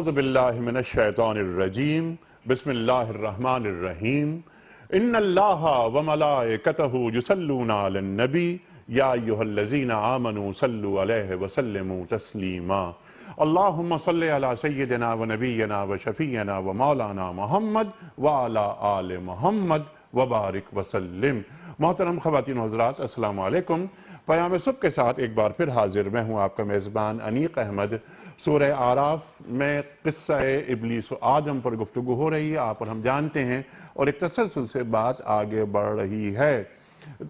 اعوذ باللہ من الشیطان الرجیم بسم اللہ الرحمن الرحیم ان اللہ وملائکتہ یصلون علی النبی یا ایہا الذین آمنوا صلوا علیہ وسلموا تسلیما اللہم صلی علی سیدنا و نبینا و شفیعنا و مولانا محمد وعلی آل محمد وبارک وسلم۔ محترم خواتین و حضرات، السلام علیکم۔ پیام صبح کے ساتھ ایک بار پھر حاضر میں ہوں، آپ کا میزبان انیق احمد۔ سورہ اعراف میں قصہ ابلیس و آدم پر گفتگو ہو رہی ہے، آپ اور ہم جانتے ہیں، اور ایک تسلسل سے بات آگے بڑھ رہی ہے۔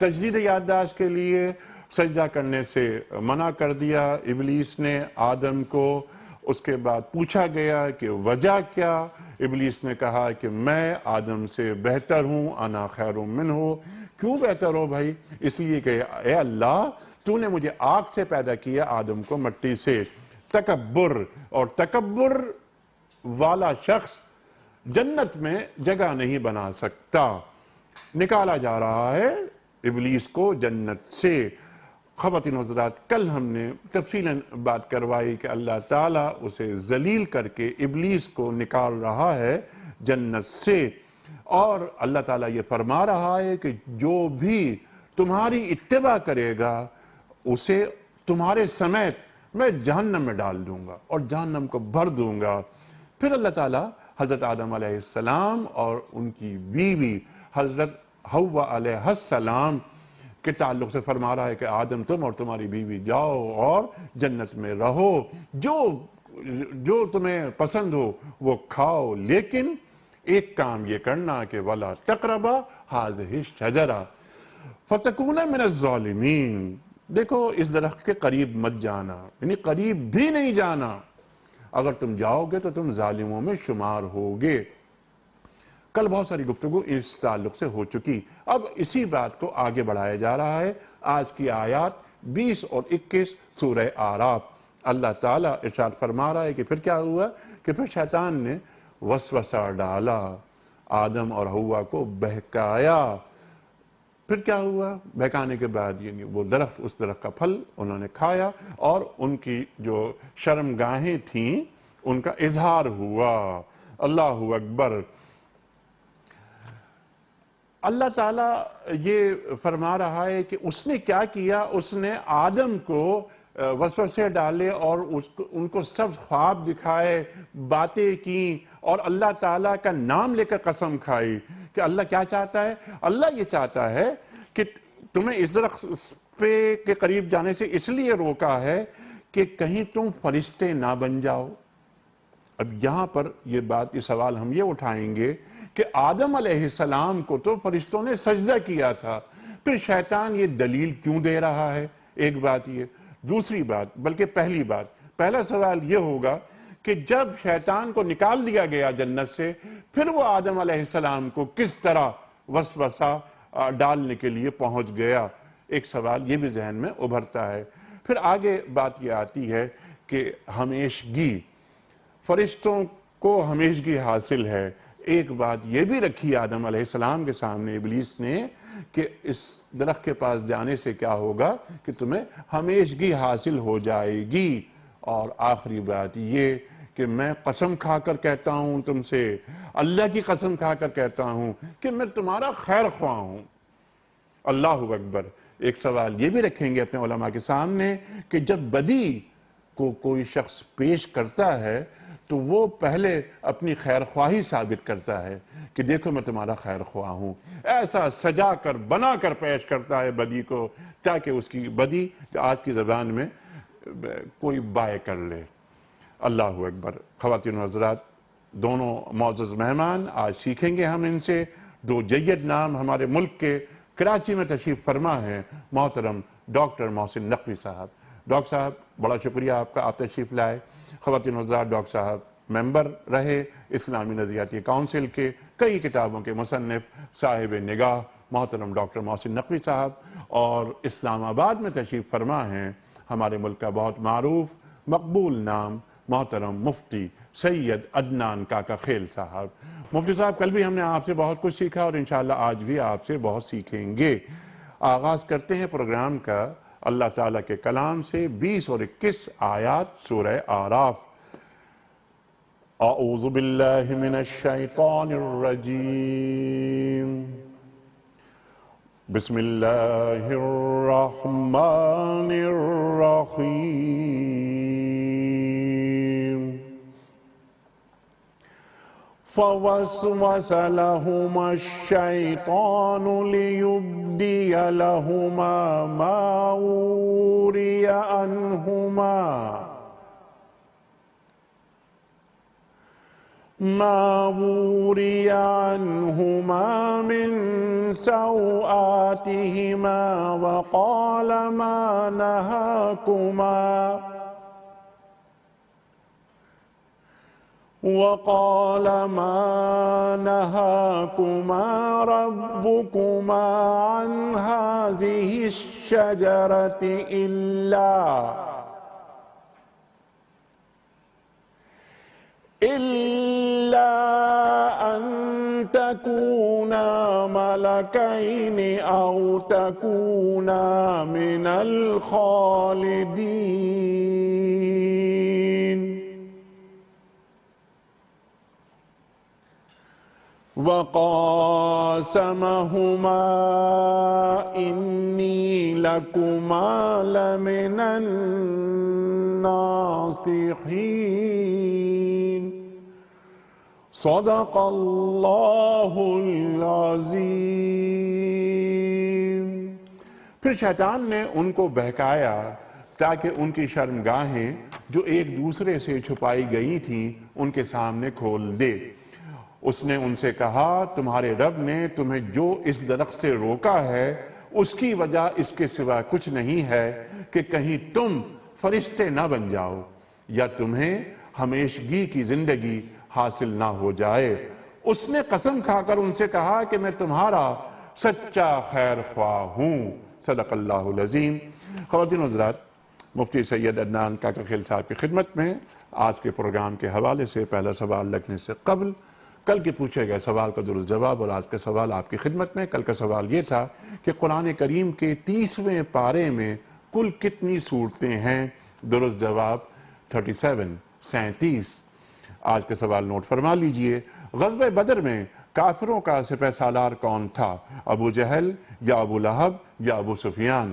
تجدید یادداشت کے لیے سجدہ کرنے سے منع کر دیا ابلیس نے آدم کو۔ اس کے بعد پوچھا گیا کہ وجہ کیا؟ ابلیس نے کہا کہ میں آدم سے بہتر ہوں، انا خیر منہ۔ کیوں بہتر ہو بھائی؟ اس لیے کہ اے اللہ، تو نے مجھے آگ سے پیدا کیا، آدم کو مٹی سے۔ تکبر، اور تکبر والا شخص جنت میں جگہ نہیں بنا سکتا۔ نکالا جا رہا ہے ابلیس کو جنت سے۔ خواتین و حضرات، کل ہم نے تفصیلاً بات کروائی کہ اللہ تعالیٰ اسے ذلیل کر کے ابلیس کو نکال رہا ہے جنت سے، اور اللہ تعالیٰ یہ فرما رہا ہے کہ جو بھی تمہاری اتباع کرے گا اسے تمہارے سمیت میں جہنم میں ڈال دوں گا اور جہنم کو بھر دوں گا۔ پھر اللہ تعالیٰ حضرت آدم علیہ السلام اور ان کی بیوی حضرت حوا علیہ السلام کے تعلق سے فرما رہا ہے کہ آدم تم اور تمہاری بیوی جاؤ اور جنت میں رہو، جو تمہیں پسند ہو وہ کھاؤ، لیکن ایک کام یہ کرنا کہ وَلَا تَقْرَبَا هَٰذِهِ الشَّجَرَةَ فَتَكُونَ مِنَ الظَّالِمِينَ۔ دیکھو، اس درخت کے قریب مت جانا، یعنی قریب بھی نہیں جانا۔ اگر تم جاؤ گے تو تم ظالموں میں شمار ہوگے۔ کل بہت ساری گفتگو اس تعلق سے ہو چکی، اب اسی بات کو آگے بڑھایا جا رہا ہے۔ آج کی آیات 20 اور 21 سورہ اعراف۔ اللہ تعالیٰ ارشاد فرما رہا ہے کہ پھر کیا ہوا کہ پھر شیطان نے وسوسہ ڈالا، آدم اور حوا کو بہکایا۔ پھر کیا ہوا؟ بہکانے کے بعد اس درخت کا پھل انہوں نے کھایا، اور ان کی جو شرمگاہیں تھیں ان کا اظہار ہوا۔ اللہ اکبر۔ اللہ تعالیٰ یہ فرما رہا ہے کہ اس نے کیا کیا، اس نے آدم کو وسوسے ڈالے اور ان کو سب خواب دکھائے، باتیں کی، اور اللہ تعالیٰ کا نام لے کر قسم کھائی کہ اللہ کیا چاہتا ہے؟ اللہ یہ چاہتا ہے کہ تمہیں اس درخت کے قریب جانے سے اس لیے روکا ہے کہ کہیں تم فرشتے نہ بن جاؤ۔ اب یہاں پر یہ سوال ہم یہ اٹھائیں گے کہ آدم علیہ السلام کو تو فرشتوں نے سجدہ کیا تھا، پھر شیطان یہ دلیل کیوں دے رہا ہے؟ ایک بات یہ۔ دوسری بات، بلکہ پہلا سوال یہ ہوگا کہ جب شیطان کو نکال دیا گیا جنت سے، پھر وہ آدم علیہ السلام کو کس طرح وسوسہ ڈالنے کے لیے پہنچ گیا؟ ایک سوال یہ بھی ذہن میں ابھرتا ہے۔ پھر آگے بات یہ آتی ہے کہ ہمیشگی، فرشتوں کو ہمیشگی حاصل ہے۔ ایک بات یہ بھی رکھی آدم علیہ السلام کے سامنے ابلیس نے کہ اس درخت کے پاس جانے سے کیا ہوگا کہ تمہیں ہمیشگی حاصل ہو جائے گی۔ اور آخری بات یہ کہ میں قسم کھا کر کہتا ہوں تم سے، اللہ کی قسم کھا کر کہتا ہوں کہ میں تمہارا خیر خواہ ہوں۔ اللہ اکبر۔ ایک سوال یہ بھی رکھیں گے اپنے علماء کے سامنے کہ جب بدی کو کوئی شخص پیش کرتا ہے تو وہ پہلے اپنی خیر خواہی ثابت کرتا ہے کہ دیکھو میں تمہارا خیر خواہ ہوں، ایسا سجا کر بنا کر پیش کرتا ہے بدی کو، تاکہ اس کی بدی آج کی زبان میں کوئی بائے کر لے۔ اللہ اکبر۔ خواتین و حضرات، دونوں معزز مہمان، آج سیکھیں گے ہم ان سے دو جید نام۔ ہمارے ملک کے کراچی میں تشریف فرما ہیں محترم ڈاکٹر محسن نقوی صاحب۔ ڈاکٹر صاحب، بڑا شکریہ آپ کا، آپ تشریف لائے۔ خواتین و حضرات، ڈاکٹر صاحب ممبر رہے اسلامی نظریاتی کونسل کے، کئی کتابوں کے مصنف، صاحب نگاہ محترم ڈاکٹر محسن نقوی صاحب، اور اسلام آباد میں تشریف فرما ہیں ہمارے ملک کا بہت معروف مقبول نام محترم مفتی سید عدنان کاکا خیل صاحب۔ مفتی صاحب، کل بھی ہم نے آپ سے بہت کچھ سیکھا اور انشاءاللہ آج بھی آپ سے بہت سیکھیں گے۔ آغاز کرتے ہیں پروگرام کا اللہ تعالیٰ کے کلام سے۔ 20 اور 21 آیات سورہ اعراف۔ اعوذ باللہ من الشیطان الرجیم بسم اللہ الرحمن الرحیم فوسوس لهما الشیطان لیبدی لهما ما وري عنهما من سوآتهما وقال ما نهاكما ربكما عن هذه الشجرة إلا أن تكونا ملكين أو تكونا من الخالدين وقاسمهما إني لكما لمن الناصحين صدق اللہ العظیم۔ پھر شیطان نے ان کو بہکایا تاکہ ان کی شرمگاہیں جو ایک دوسرے سے چھپائی گئی تھیں ان کے سامنے کھول دے۔ اس نے ان سے کہا تمہارے رب نے تمہیں جو اس درخت سے روکا ہے اس کی وجہ اس کے سوا کچھ نہیں ہے کہ کہیں تم فرشتے نہ بن جاؤ یا تمہیں ہمیشگی کی زندگی حاصل نہ ہو جائے۔ اس نے قسم کھا کر ان سے کہا کہ میں تمہارا سچا خیر خواہ ہوں۔ صدق اللہ العظیم۔ خواتین و حضرات، مفتی سید عدنان کاکا خیل صاحب کی خدمت میں آج کے پروگرام کے حوالے سے پہلا سوال رکھنے سے قبل کل کے پوچھے گئے سوال کا درست جواب اور آج کا سوال آپ کی خدمت میں۔ کل کا سوال یہ تھا کہ قرآن کریم کے 30ویں پارے میں کل کتنی صورتیں ہیں؟ درست جواب 37۔ آج کا سوال نوٹ فرما لیجئے۔ غزوہ بدر میں کافروں کا سپہ سالار کون تھا؟ ابو جہل یا ابو لہب یا ابو سفیان؟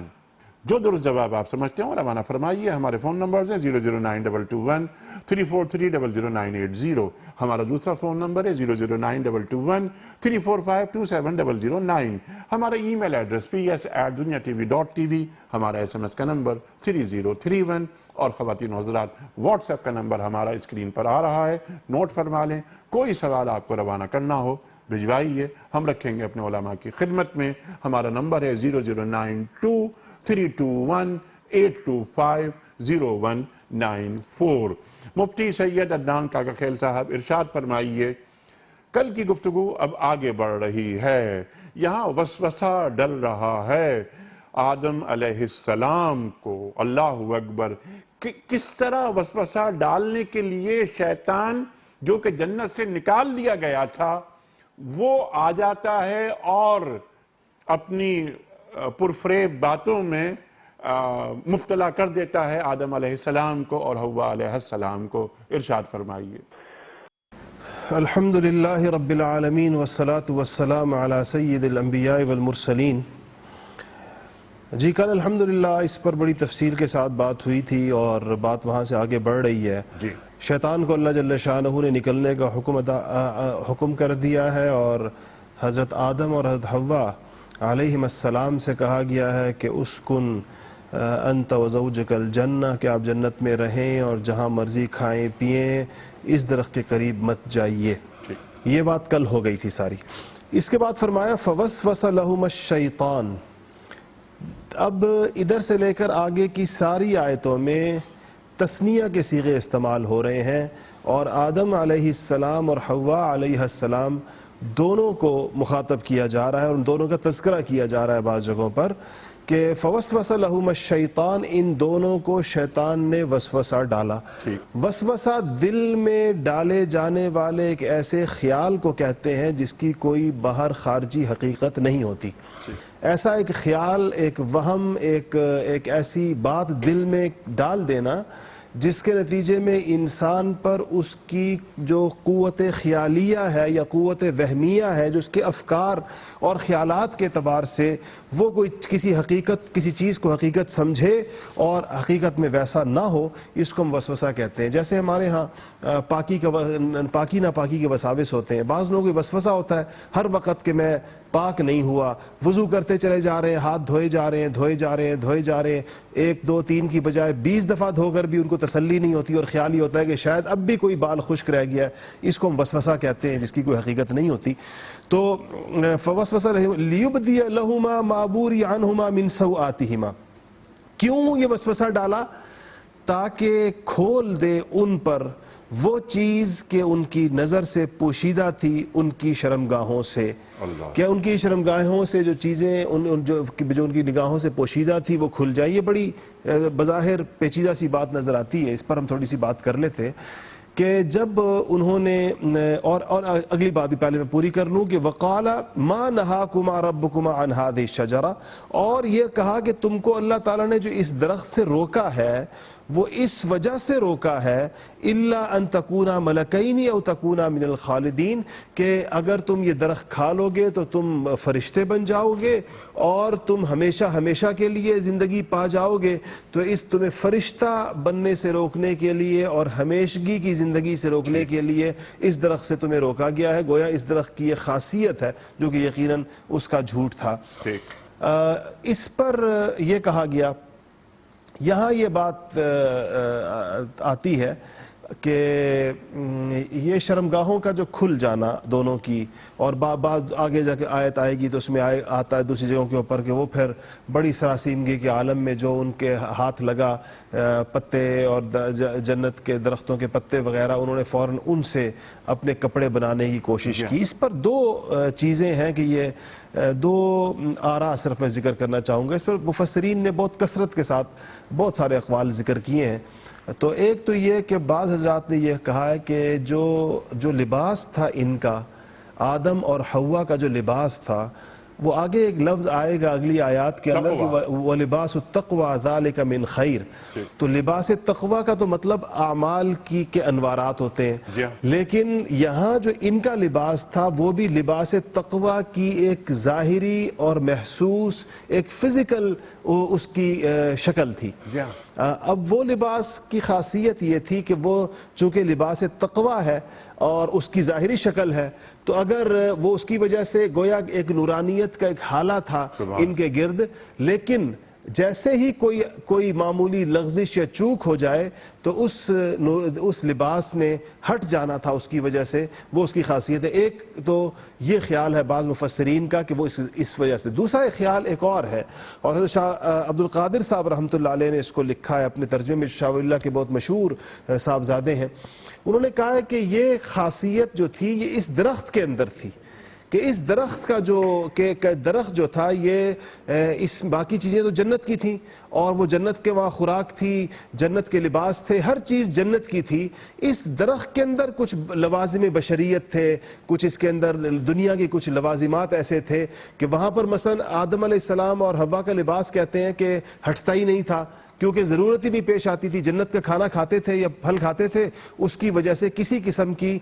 جو درست جواب آپ سمجھتے ہوں روانہ فرمائیے۔ ہمارے فون نمبرز ہیں 009221343000980۔ ہمارا دوسرا فون نمبر ہے 0092234527009۔ ہمارا ای میل ایڈریس ps@duniatv.tv۔ ہمارا SMS کا نمبر 3031۔ اور خواتین و حضرات، واٹس ایپ کا نمبر ہمارا اسکرین پر آ رہا ہے، نوٹ فرما لیں۔ کوئی سوال آپ کو روانہ کرنا ہو بھجوائیے، ہم رکھیں گے اپنے علماء کی خدمت میں۔ ہمارا نمبر ہے 009232182509194۔ مفتی سید عدنان کاکا خیل صاحب ارشاد فرمائیے، کل کی گفتگو اب آگے بڑھ رہی ہے۔ یہاں وسوسہ ڈل رہا ہے آدم علیہ السلام کو۔ اللہ اکبر! کس طرح وسوسہ ڈالنے کے لیے شیطان جو کہ جنت سے نکال دیا گیا تھا وہ آ جاتا ہے اور اپنی پرفریب باتوں میں مبتلا کر دیتا ہے آدم علیہ السلام کو اور حوا علیہ السلام کو۔ ارشاد فرمائیے۔ الحمدللہ رب العالمین والصلاة والسلام علی سید الانبیاء والمرسلین۔ جی کل الحمدللہ اس پر بڑی تفصیل کے ساتھ بات ہوئی تھی اور بات وہاں سے آگے بڑھ رہی ہے۔ شیطان کو اللہ جل شانہ نے نکلنے کا حکم کر دیا ہے اور حضرت آدم اور حضرت حوا علیہ السلام سے کہا گیا ہے کہ اسکن انت وزوجک الجنہ، کہ آپ جنت میں رہیں اور جہاں مرضی کھائیں پئیں، اس درخت کے قریب مت جائیے۔ یہ بات کل ہو گئی تھی ساری۔ اس کے بعد فرمایا فوسوس لہما الشیطان۔ اب ادھر سے لے کر آگے کی ساری آیتوں میں تثنیہ کے صیغے استعمال ہو رہے ہیں اور آدم علیہ السلام اور حوا علیہ السلام دونوں کو مخاطب کیا جا رہا ہے اور ان دونوں کا تذکرہ کیا جا رہا ہے بعض جگہوں پر کہ فوسوس لہما الشیطان، ان دونوں کو شیطان نے وسوسہ ڈالا۔ وسوسہ دل میں ڈالے جانے والے ایک ایسے خیال کو کہتے ہیں جس کی کوئی باہر خارجی حقیقت نہیں ہوتی۔ ایسا ایک خیال، ایک وہم، ایک ایسی بات دل میں ڈال دینا جس کے نتیجے میں انسان پر اس کی جو قوت خیالیہ ہے یا قوت وہمیہ ہے، جو اس کے افکار اور خیالات کے اعتبار سے وہ کوئی کسی چیز کو حقیقت سمجھے اور حقیقت میں ویسا نہ ہو، اس کو ہم وسوسہ کہتے ہیں۔ جیسے ہمارے ہاں پاکی ناپاکی کے وساوس ہوتے ہیں، بعض لوگوں کو وسوسہ ہوتا ہے ہر وقت کہ میں پاک نہیں ہوا، وضو کرتے چلے جا رہے ہیں، ہاتھ دھوئے جا رہے ہیں، 1 2 3 کی بجائے 20 دفعہ دھو کر بھی ان کو تسلی نہیں ہوتی اور خیال ہی ہوتا ہے کہ شاید اب بھی کوئی بال خشک رہ گیا ہے۔ اس کو ہم وسوسہ کہتے ہیں، جس کی کوئی حقیقت نہیں ہوتی۔ تو فوسوس لیبدی لہما ما بوری عنہما من سوآتہما، کیوں یہ وسوسہ ڈالا؟ تاکہ کھول دے ان پر وہ چیز کہ ان کی نظر سے پوشیدہ تھی ان کی شرمگاہوں سے، کہ ان کی شرمگاہوں سے جو چیزیں جو ان کی نگاہوں سے پوشیدہ تھی وہ کھل جائیں۔ یہ بڑی بظاہر پیچیدہ سی بات نظر آتی ہے، اس پر ہم تھوڑی سی بات کر لیتے ہیں کہ جب انہوں نے اور اگلی بات بھی پہلے میں پوری کر لوں کہ وقال ما نہاکما ربکما عن ہذہ الشجرہ، اور یہ کہا کہ تم کو اللہ تعالیٰ نے جو اس درخت سے روکا ہے وہ اس وجہ سے روکا ہے الا ان تکونا ملکین او تکونا من الخالدین، کہ اگر تم یہ درخت کھا لو گے تو تم فرشتے بن جاؤ گے اور تم ہمیشہ کے لیے زندگی پا جاؤ گے۔ تو اس تمہیں فرشتہ بننے سے روکنے کے لیے اور ہمیشگی کی زندگی سے روکنے کے لیے اس درخت سے تمہیں روکا گیا ہے۔ گویا اس درخت کی یہ خاصیت ہے جو کہ یقیناً اس کا جھوٹ تھا۔ اس پر یہ کہا گیا، یہاں یہ بات آتی ہے کہ یہ شرمگاہوں کا جو کھل جانا دونوں کی، اور بعد آگے جا کے آیت آئے گی تو اس میں آتا ہے دوسری جگہوں کے اوپر کہ وہ پھر بڑی سراسیمگی کے عالم میں جو ان کے ہاتھ لگا پتے اور جنت کے درختوں کے پتے وغیرہ، انہوں نے فوراً ان سے اپنے کپڑے بنانے کی کوشش کی۔ اس پر 2 چیزیں ہیں کہ یہ 2 آراء صرف میں ذکر کرنا چاہوں گا۔ اس پر مفسرین نے بہت کثرت کے ساتھ بہت سارے اقوال ذکر کیے ہیں۔ تو ایک تو یہ کہ بعض حضرات نے یہ کہا ہے کہ جو لباس تھا ان کا، آدم اور حوا کا جو لباس تھا، وہ آگے ایک لفظ آئے گا اگلی آیات کے اندر کہ وَلِبَاسُ التَّقْوَى ذَلِكَ مِنْ خَيْرٍ، تو لباس تقوی کا تو مطلب اعمال کے انوارات ہوتے ہیں، لیکن یہاں جو ان کا لباس تھا وہ بھی لباس تقوی کی ایک ظاہری اور محسوس ایک فزیکل اس کی شکل تھی۔ اب وہ لباس کی خاصیت یہ تھی کہ وہ چونکہ لباس تقوی ہے اور اس کی ظاہری شکل ہے، تو اگر وہ اس کی وجہ سے گویا ایک نورانیت کا ایک حالہ تھا ان کے گرد، لیکن جیسے ہی کوئی معمولی لغزش یا چوک ہو جائے تو اس لباس نے ہٹ جانا تھا، اس کی وجہ سے وہ اس کی خاصیت ہے۔ ایک تو یہ خیال ہے بعض مفسرین کا کہ وہ اس وجہ سے۔ دوسرا خیال ایک اور ہے، اور حضرت شاہ عبد القادر صاحب رحمۃ اللہ علیہ نے اس کو لکھا ہے اپنے ترجمے میں، شاہ ولی اللہ کے بہت مشہور صاحبزادے ہیں۔ انہوں نے کہا ہے کہ یہ خاصیت جو تھی یہ اس درخت کے اندر تھی، کہ اس درخت کا درخت جو تھا یہ اس باقی چیزیں تو جنت کی تھیں اور وہ جنت کے وہاں خوراک تھی، جنت کے لباس تھے، ہر چیز جنت کی تھی۔ اس درخت کے اندر کچھ لوازم بشریت تھے، کچھ اس کے اندر دنیا کے کچھ لوازمات ایسے تھے کہ وہاں پر مثلا آدم علیہ السلام اور حوا کا لباس کہتے ہیں کہ ہٹتا ہی نہیں تھا، کیونکہ ضرورت ہی نہیں پیش آتی تھی، جنت کا کھانا کھاتے تھے یا پھل کھاتے تھے، اس کی وجہ سے کسی قسم کی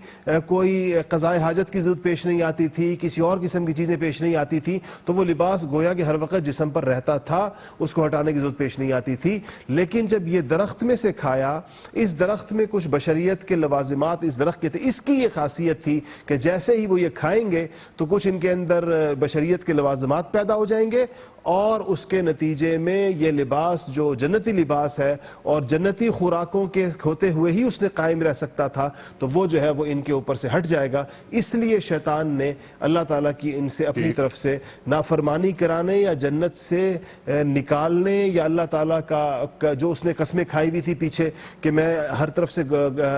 کوئی قضاء حاجت کی ضرورت پیش نہیں آتی تھی، کسی اور قسم کی چیزیں پیش نہیں آتی تھی، تو وہ لباس گویا کہ ہر وقت جسم پر رہتا تھا، اس کو ہٹانے کی ضرورت پیش نہیں آتی تھی۔ لیکن جب یہ درخت میں سے کھایا، اس درخت میں کچھ بشریت کے لوازمات اس درخت کے تھے، اس کی یہ خاصیت تھی کہ جیسے ہی وہ یہ کھائیں گے تو کچھ ان کے اندر بشریت کے لوازمات پیدا ہو جائیں گے، اور اس کے نتیجے میں یہ لباس جو جنتی لباس ہے اور جنتی خوراکوں کے ہوتے ہوئے ہی اس نے قائم رہ سکتا تھا، تو وہ جو ہے وہ ان کے اوپر سے ہٹ جائے گا۔ اس لیے شیطان نے اللہ تعالیٰ کی ان سے اپنی طرف سے نافرمانی کرانے یا جنت سے نکالنے، یا اللہ تعالیٰ کا جو اس نے قسمیں کھائی ہوئی تھی پیچھے کہ میں ہر طرف سے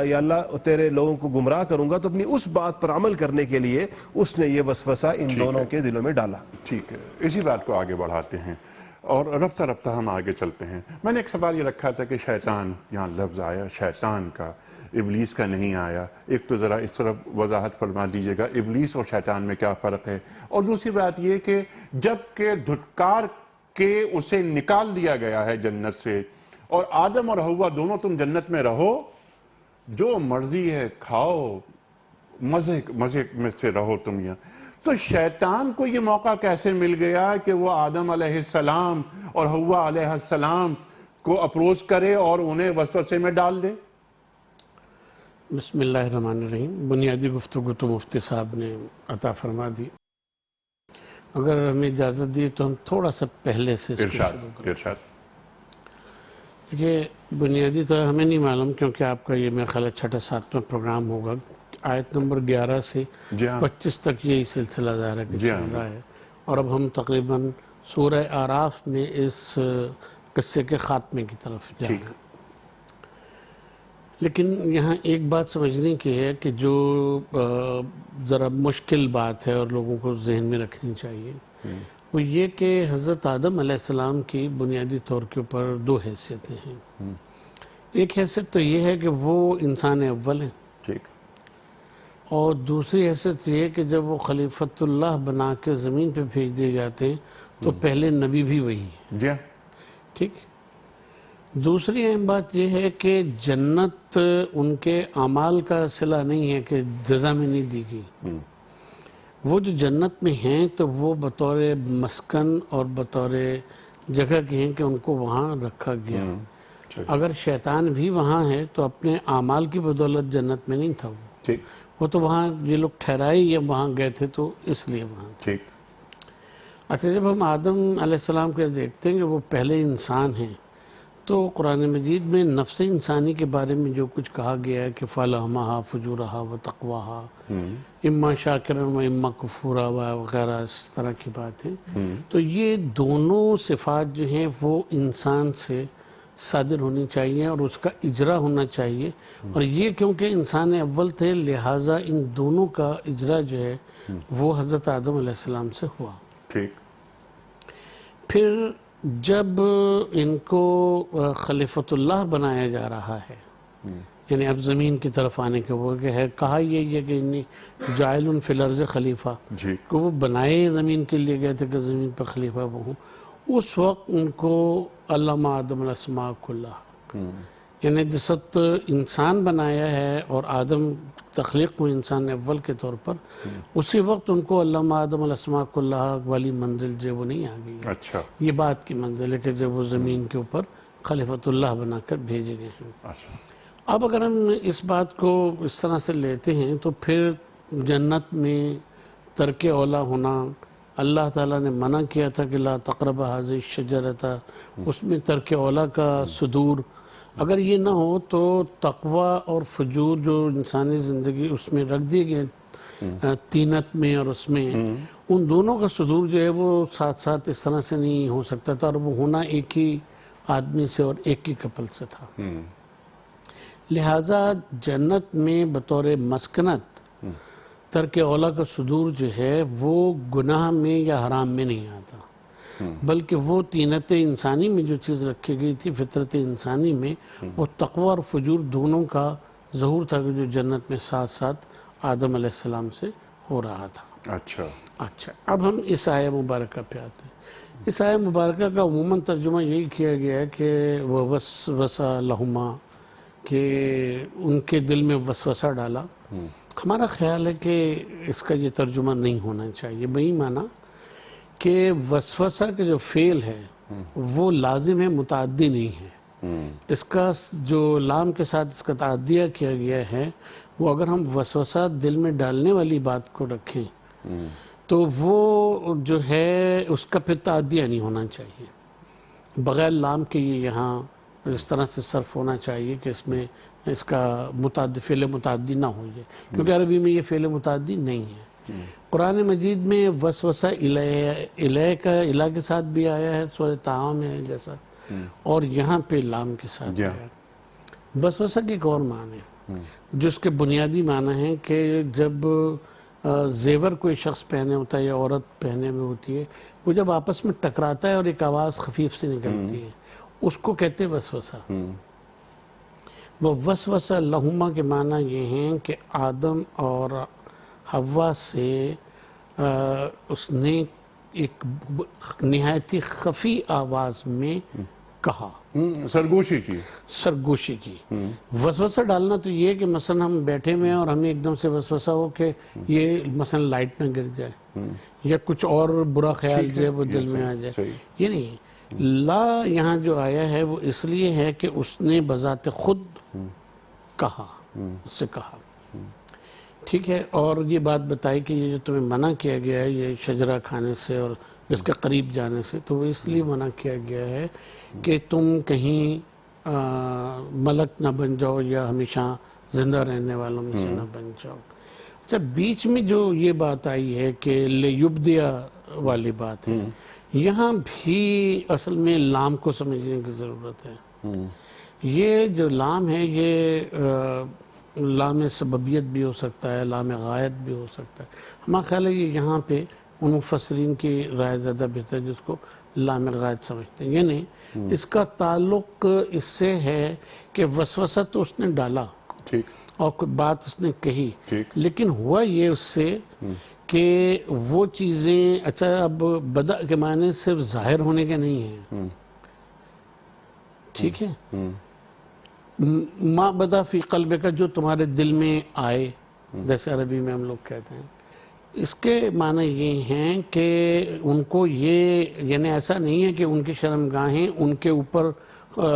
یا اللہ تیرے لوگوں کو گمراہ کروں گا، تو اپنی اس بات پر عمل کرنے کے لیے اس نے یہ وسوسہ ان دونوں کے دلوں میں ڈالا۔ ٹھیک ہے، اسی بات کو آگے بڑھاتے ہیں اور رفتہ رفتہ ہم آگے چلتے ہیں۔ میں نے ایک سوال یہ رکھا تھا کہ شیطان، یہاں لفظ آیا شیطان کا، ابلیس کا نہیں آیا، ایک تو ذرا اس طرف وضاحت فرما دیجیے گا ابلیس اور شیطان میں کیا فرق ہے، اور دوسری بات یہ کہ جب کہ دھتکار کے اسے نکال دیا گیا ہے جنت سے اور آدم اور ہوا دونوں تم جنت میں رہو، جو مرضی ہے کھاؤ، مزے میں سے رہو تم یہاں. تو شیطان کو یہ موقع کیسے مل گیا کہ وہ آدم علیہ السلام اور ہوا علیہ السلام کو اپروچ کرے اور انہیں وسوسے میں ڈال دے؟ بسم اللہ الرحمن الرحیم. بنیادی گفتگو تو مفتی صاحب نے عطا فرما دی. اگر ہمیں اجازت دی تو ہم تھوڑا سا پہلے سے اس کو شروع کریں. ارشاد. یہ بنیادی تو ہمیں نہیں معلوم، کیونکہ آپ کا یہ میرا خیال ہے 6واں پروگرام ہوگا. آیت نمبر 11 سے 25 تک یہی سلسلہ ظاہر چل رہا ہے، اور اب ہم تقریباً سورہ اعراف میں اس قصے کے خاتمے کی طرف جا رہے ہیں. لیکن یہاں ایک بات سمجھنے کی ہے کہ جو ذرا مشکل بات ہے اور لوگوں کو ذہن میں رکھنی چاہیے، وہ یہ کہ حضرت آدم علیہ السلام کی بنیادی طور کے اوپر دو حیثیتیں ہیں. ایک حیثیت تو یہ ہے کہ وہ انسان اول ہیں، اور دوسری حیثیت یہ ہے کہ جب وہ خلیفۃ اللہ بنا کے زمین پہ بھیج دیے جاتے ہیں تو پہلے نبی بھی وہی ہے. ٹھیک. دوسری اہم بات یہ ہے کہ جنت ان کے اعمال کا صلہ نہیں ہے کہ جزا میں نہیں دی گئی. وہ جو جنت میں ہیں تو وہ بطور مسکن اور بطور جگہ کے ہیں کہ ان کو وہاں رکھا گیا. اگر شیطان بھی وہاں ہے تو اپنے اعمال کی بدولت جنت میں نہیں تھا. وہ تو وہاں یہ لوگ ٹھہرائے یا وہاں گئے تھے تو اس لیے وہاں تھے. اچھا، جب ہم آدم علیہ السلام کو دیکھتے ہیں کہ وہ پہلے انسان ہیں، تو قرآن مجید میں نفس انسانی کے بارے میں جو کچھ کہا گیا ہے کہ فَلَهَمَهَا فُجُورَهَا وَتَقْوَاهَا اِمَّا شَاكِرًا وَإِمَّا كُفُورًا وغیرہ اس طرح کی بات ہے. تو یہ دونوں صفات جو ہیں وہ انسان سے صادر ہونی چاہیے اور اس کا اجرا ہونا چاہیے. اور یہ کیونکہ انسان اول تھے لہٰذا ان دونوں کا اجرا جو ہے وہ حضرت آدم علیہ السلام سے ہوا. پھر جب ان کو خلیفۃ اللہ بنایا جا رہا ہے، یعنی اب زمین کی طرف آنے کے وہ ہے کہا یہ کہ انی جاعل فی الارض خلیفہ، کہ وہ بنائے زمین کے لیے گئے تھے کہ زمین پر خلیفہ وہ ہوں. اس وقت ان کو علم آدم الاسماء کلھا، یعنی جس وقت انسان بنایا ہے اور آدم تخلیق کو انسان اول کے طور پر، اسی وقت ان کو علم آدم الاسماء کلھا والی منزل جو وہ نہیں آ گئی. اچھا، یہ بات کی منزل ہے کہ جب وہ زمین کے اوپر خلیفۃ اللہ بنا کر بھیجے گئے ہیں. اب اگر ہم اس بات کو اس طرح سے لیتے ہیں تو پھر جنت میں ترک اولا ہونا، اللہ تعالیٰ نے منع کیا تھا کہ لا تقرب هذه الشجرة، اس میں ترک اولا کا صدور. اگر یہ نہ ہو تو تقوی اور فجور جو انسانی زندگی اس میں رکھ دیے گئے تینت میں اور اس میں، ان دونوں کا صدور جو ہے وہ ساتھ ساتھ اس طرح سے نہیں ہو سکتا تھا، اور وہ ہونا ایک ہی آدمی سے اور ایک ہی کپل سے تھا. لہٰذا جنت میں بطور مسکنت ترک اولا کا صدور جو ہے وہ گناہ میں یا حرام میں نہیں آتا، بلکہ وہ طینت انسانی میں جو چیز رکھی گئی تھی فطرت انسانی میں، وہ تقوی اور فجور دونوں کا ظہور تھا کہ جو جنت میں ساتھ ساتھ آدم علیہ السلام سے ہو رہا تھا. اچھا، اب ہم اس آیہ مبارکہ پہ آتے ہیں. اس آیہ مبارکہ کا عموماً ترجمہ یہی کیا گیا ہے کہ وَوَسْوَسَ لَهُمَا، کہ ان کے دل میں وسوسہ ڈالا. ہمارا خیال ہے کہ اس کا یہ ترجمہ نہیں ہونا چاہیے. بہی معنی کہ وسوسہ کے جو فعل ہے وہ لازم ہے، متعدی نہیں ہے. اس کا جو لام کے ساتھ اس کا تعدیہ کیا گیا ہے، وہ اگر ہم وسوسہ دل میں ڈالنے والی بات کو رکھیں تو وہ جو ہے اس کا پھر تعدیہ نہیں ہونا چاہیے. بغیر لام کے یہ یہاں اس طرح سے صرف ہونا چاہیے کہ اس میں اس کا فعل متعدی نہ ہو جائے، کیونکہ عربی میں یہ فعل متعدی نہیں ہے. قرآن مجید میں وسوسہ الیہ کا الہ کے ساتھ بھی آیا ہے، سورہ طٰہٰ میں ہے جیسا، اور یہاں پہ لام کے ساتھ آیا ہے. وسوسہ کی ایک اور معنی ہے جس کے بنیادی معنی ہے کہ جب زیور کوئی شخص پہنے ہوتا ہے یا عورت پہنے میں ہوتی ہے، وہ جب آپس میں ٹکراتا ہے اور ایک آواز خفیف سے نکلتی ہے، اس کو کہتے ہیں وسوسہ. وہ وسوسہ لہما کے معنی یہ ہیں کہ آدم اور حوا سے اس نے ایک نہایت ہی خفی آواز میں کہا. سرگوشی کی، سرگوشی کی. وسوسہ ڈالنا تو یہ ہے کہ مثلا ہم بیٹھے ہوئے ہیں اور ہمیں ایک دم سے وسوسہ ہو کہ یہ مثلا لائٹ نہ گر جائے یا کچھ اور برا خیال جو ہے وہ دل میں آ جائے. یہ نہیں. لا یہاں جو آیا ہے وہ اس لیے ہے کہ اس نے بذات خود کہا، اس سے کہا. ٹھیک ہے. اور یہ بات بتائی کہ یہ جو تمہیں منع کیا گیا ہے یہ شجرہ کھانے سے اور اس کے قریب جانے سے، تو وہ اس لیے منع کیا گیا ہے کہ تم کہیں ملک نہ بن جاؤ یا ہمیشہ زندہ رہنے والوں میں سے نہ بن جاؤ. اچھا، بیچ میں جو یہ بات آئی ہے کہ لیبدیا والی بات ہے، یہاں بھی اصل میں لام کو سمجھنے کی ضرورت ہے. یہ جو لام ہے یہ لام سببیت بھی ہو سکتا ہے، لام غایت بھی ہو سکتا ہے. ہمارا خیال ہے یہ یہاں پہ ان مفسرین کی رائے زیادہ بہتر جس کو لام غایت سمجھتے ہیں. یعنی اس کا تعلق اس سے ہے کہ وسوسہ تو اس نے ڈالا اور کوئی بات اس نے کہی، لیکن ہوا یہ اس سے کہ وہ چیزیں، اچھا اب بدع کے معنی صرف ظاہر ہونے کے نہیں ہیں. ٹھیک ہے. ما بدا فی قلب کا، جو تمہارے دل میں آئے، جیسے عربی میں ہم لوگ کہتے ہیں. اس کے معنی یہ ہیں کہ ان کو یہ، یعنی ایسا نہیں ہے کہ ان کی شرمگاہیں ان کے اوپر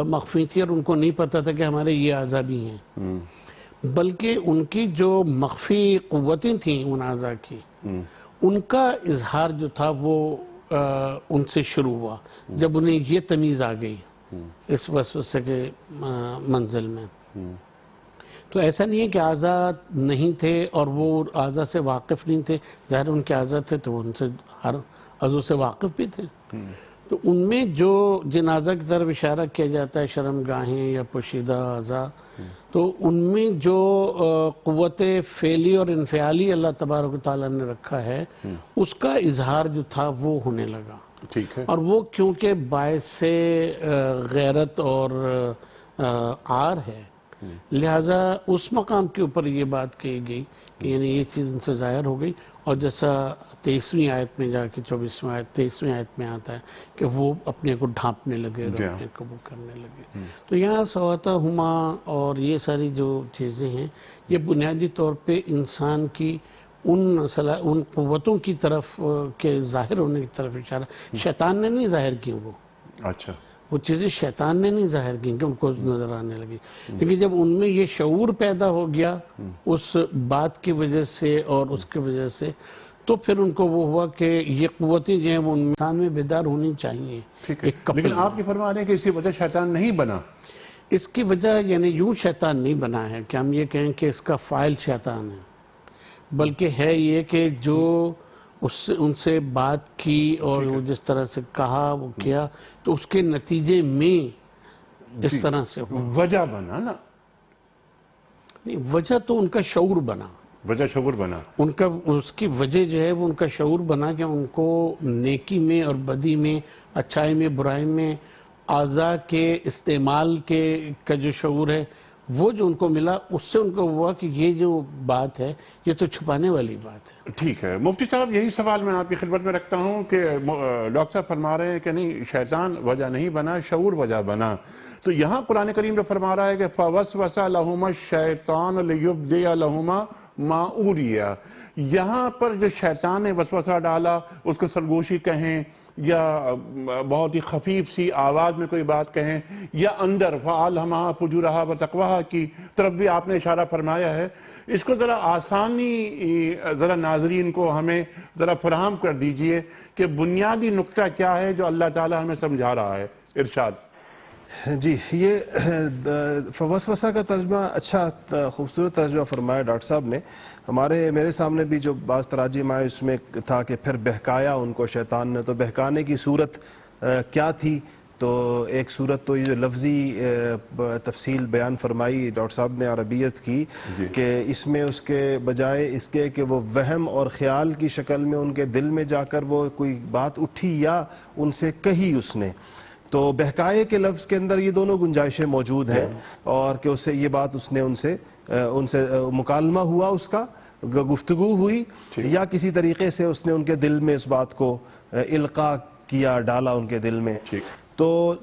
مخفی تھی اور ان کو نہیں پتا تھا کہ ہمارے یہ اعضاء بھی ہیں، بلکہ ان کی جو مخفی قوتیں تھیں ان اعضاء کی، ان کا اظہار جو تھا وہ ان سے شروع ہوا جب انہیں یہ تمیز آ گئی اس وسوسے کے منزل میں. تو ایسا نہیں ہے کہ اعضاء نہیں تھے اور وہ اعضاء سے واقف نہیں تھے، ظاہر ان کے اعضاء تھے تو ان سے ہر عضو سے واقف بھی تھے. تو ان میں جو جن اعضاء کی طرف اشارہ کیا جاتا ہے، شرمگاہیں یا پوشیدہ اعضاء، تو ان میں جو قوت فعلی اور انفعالی اللہ تبارک و تعالیٰ نے رکھا ہے، اس کا اظہار جو تھا وہ ہونے لگا. اور وہ کیونکہ باعث غیرت اور عار ہے، لہٰذا اس مقام کے اوپر یہ بات کہی گئی کہ یعنی یہ چیز ان سے ظاہر ہو گئی. اور جیسا 23ویں آیت میں جا کے 23ویں آیت میں آتا ہے کہ وہ اپنے کو ڈھانپنے لگے اور اپنے کو وہ کرنے لگے. تو یہاں سواتہما اور یہ ساری جو چیزیں ہیں یہ بنیادی طور پہ انسان کی ان قوتوں کی طرف کے ظاہر ہونے کی طرف اشارہ. شیطان نے نہیں ظاہر کی وہ، اچھا وہ چیزیں شیطان نے نہیں ظاہر کی کہ ان کو نظر آنے لگی، لیکن جب ان میں یہ شعور پیدا ہو گیا اس بات کی وجہ سے اور اس کی وجہ سے، تو پھر ان کو وہ ہوا کہ یہ قوتیں جو ہیں وہ انسان میں بیدار ہونی چاہیے. لیکن آپ یہ فرما رہے ہیں کہ اس کی وجہ شیطان نہیں بنا. اس کی وجہ یعنی یوں شیطان نہیں بنا ہے کہ ہم یہ کہیں کہ اس کا فاعل شیطان ہے، بلکہ ہے یہ کہ جو ان سے بات کی اور وہ جس طرح سے کہا وہ کیا، تو اس کے نتیجے میں اس طرح سے وجہ بنا نا. نہیں، وجہ تو ان کا شعور بنا، وجہ شعور بنا. ان کا اس کی وجہ جو ہے وہ ان کا شعور بنا کہ ان کو نیکی میں اور بدی میں، اچھائی میں برائی میں اعضاء کے استعمال کا جو شعور ہے وہ جو ان کو ملا، اس سے ان کو ہوا کہ یہ جو بات ہے یہ تو چھپانے والی بات ہے. ٹھیک ہے مفتی صاحب، یہی سوال میں آپ کی خدمت میں رکھتا ہوں کہ ڈاکٹر صاحب فرما رہے ہیں کہ نہیں، شیطان وجہ نہیں بنا، شعور وجہ بنا. تو یہاں قرآن کریم جو فرما رہا ہے کہ فَوَسْوَسَ لَهُمَا الشَّيْطَانُ لِيُبْدِيَ لَهُمَا مَا أُورِيَ، یہاں پر جو شیطان نے وسوسہ ڈالا، اس کو سرگوشی کہیں یا بہت ہی خفیف سی آواز میں کوئی بات کہیں، یا اندر فَأَلْهَمَهَا فُجُورَهَا وَتَقْوَاهَا کی طرف بھی آپ نے اشارہ فرمایا ہے. اس کو ذرا آسانی ذرا ناظرین کو ہمیں ذرا فراہم کر دیجئے کہ بنیادی نقطہ کیا ہے جو اللہ تعالیٰ ہمیں سمجھا رہا ہے. ارشاد. جی، یہ فوسوسہ کا ترجمہ اچھا خوبصورت ترجمہ فرمایا ڈاکٹر صاحب نے. میرے سامنے بھی جو بعض تراجم آئے اس میں تھا کہ پھر بہکایا ان کو شیطان نے. تو بہکانے کی صورت کیا تھی؟ تو ایک صورت تو یہ جو لفظی تفصیل بیان فرمائی ڈاکٹر صاحب نے عربیت کی کہ اس میں اس کے بجائے اس کے کہ وہ وہم اور خیال کی شکل میں ان کے دل میں جا کر وہ کوئی بات اٹھی یا ان سے کہی اس نے، تو بہکائے کے لفظ کے اندر یہ دونوں گنجائشیں موجود ہیں، اور کہ اس سے یہ بات اس نے ان سے مکالمہ ہوا، اس کا گفتگو ہوئی، یا کسی طریقے سے اس نے ان کے دل میں اس بات کو القاء کیا، ڈالا ان کے دل میں. تو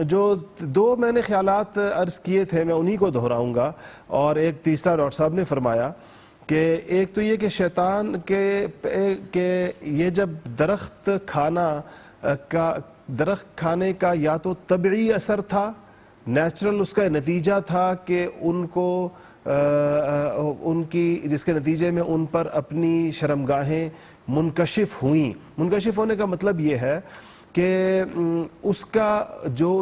جو دو میں نے خیالات عرض کیے تھے میں انہی کو دہراؤں گا، اور ایک تیسرا ڈاکٹر صاحب نے فرمایا کہ ایک تو یہ کہ شیطان کہ یہ جب درخت کھانے کا یا تو طبعی اثر تھا، نیچرل اس کا نتیجہ تھا کہ ان کی جس کے نتیجے میں ان پر اپنی شرمگاہیں منکشف ہوئیں. منکشف ہونے کا مطلب یہ ہے کہ اس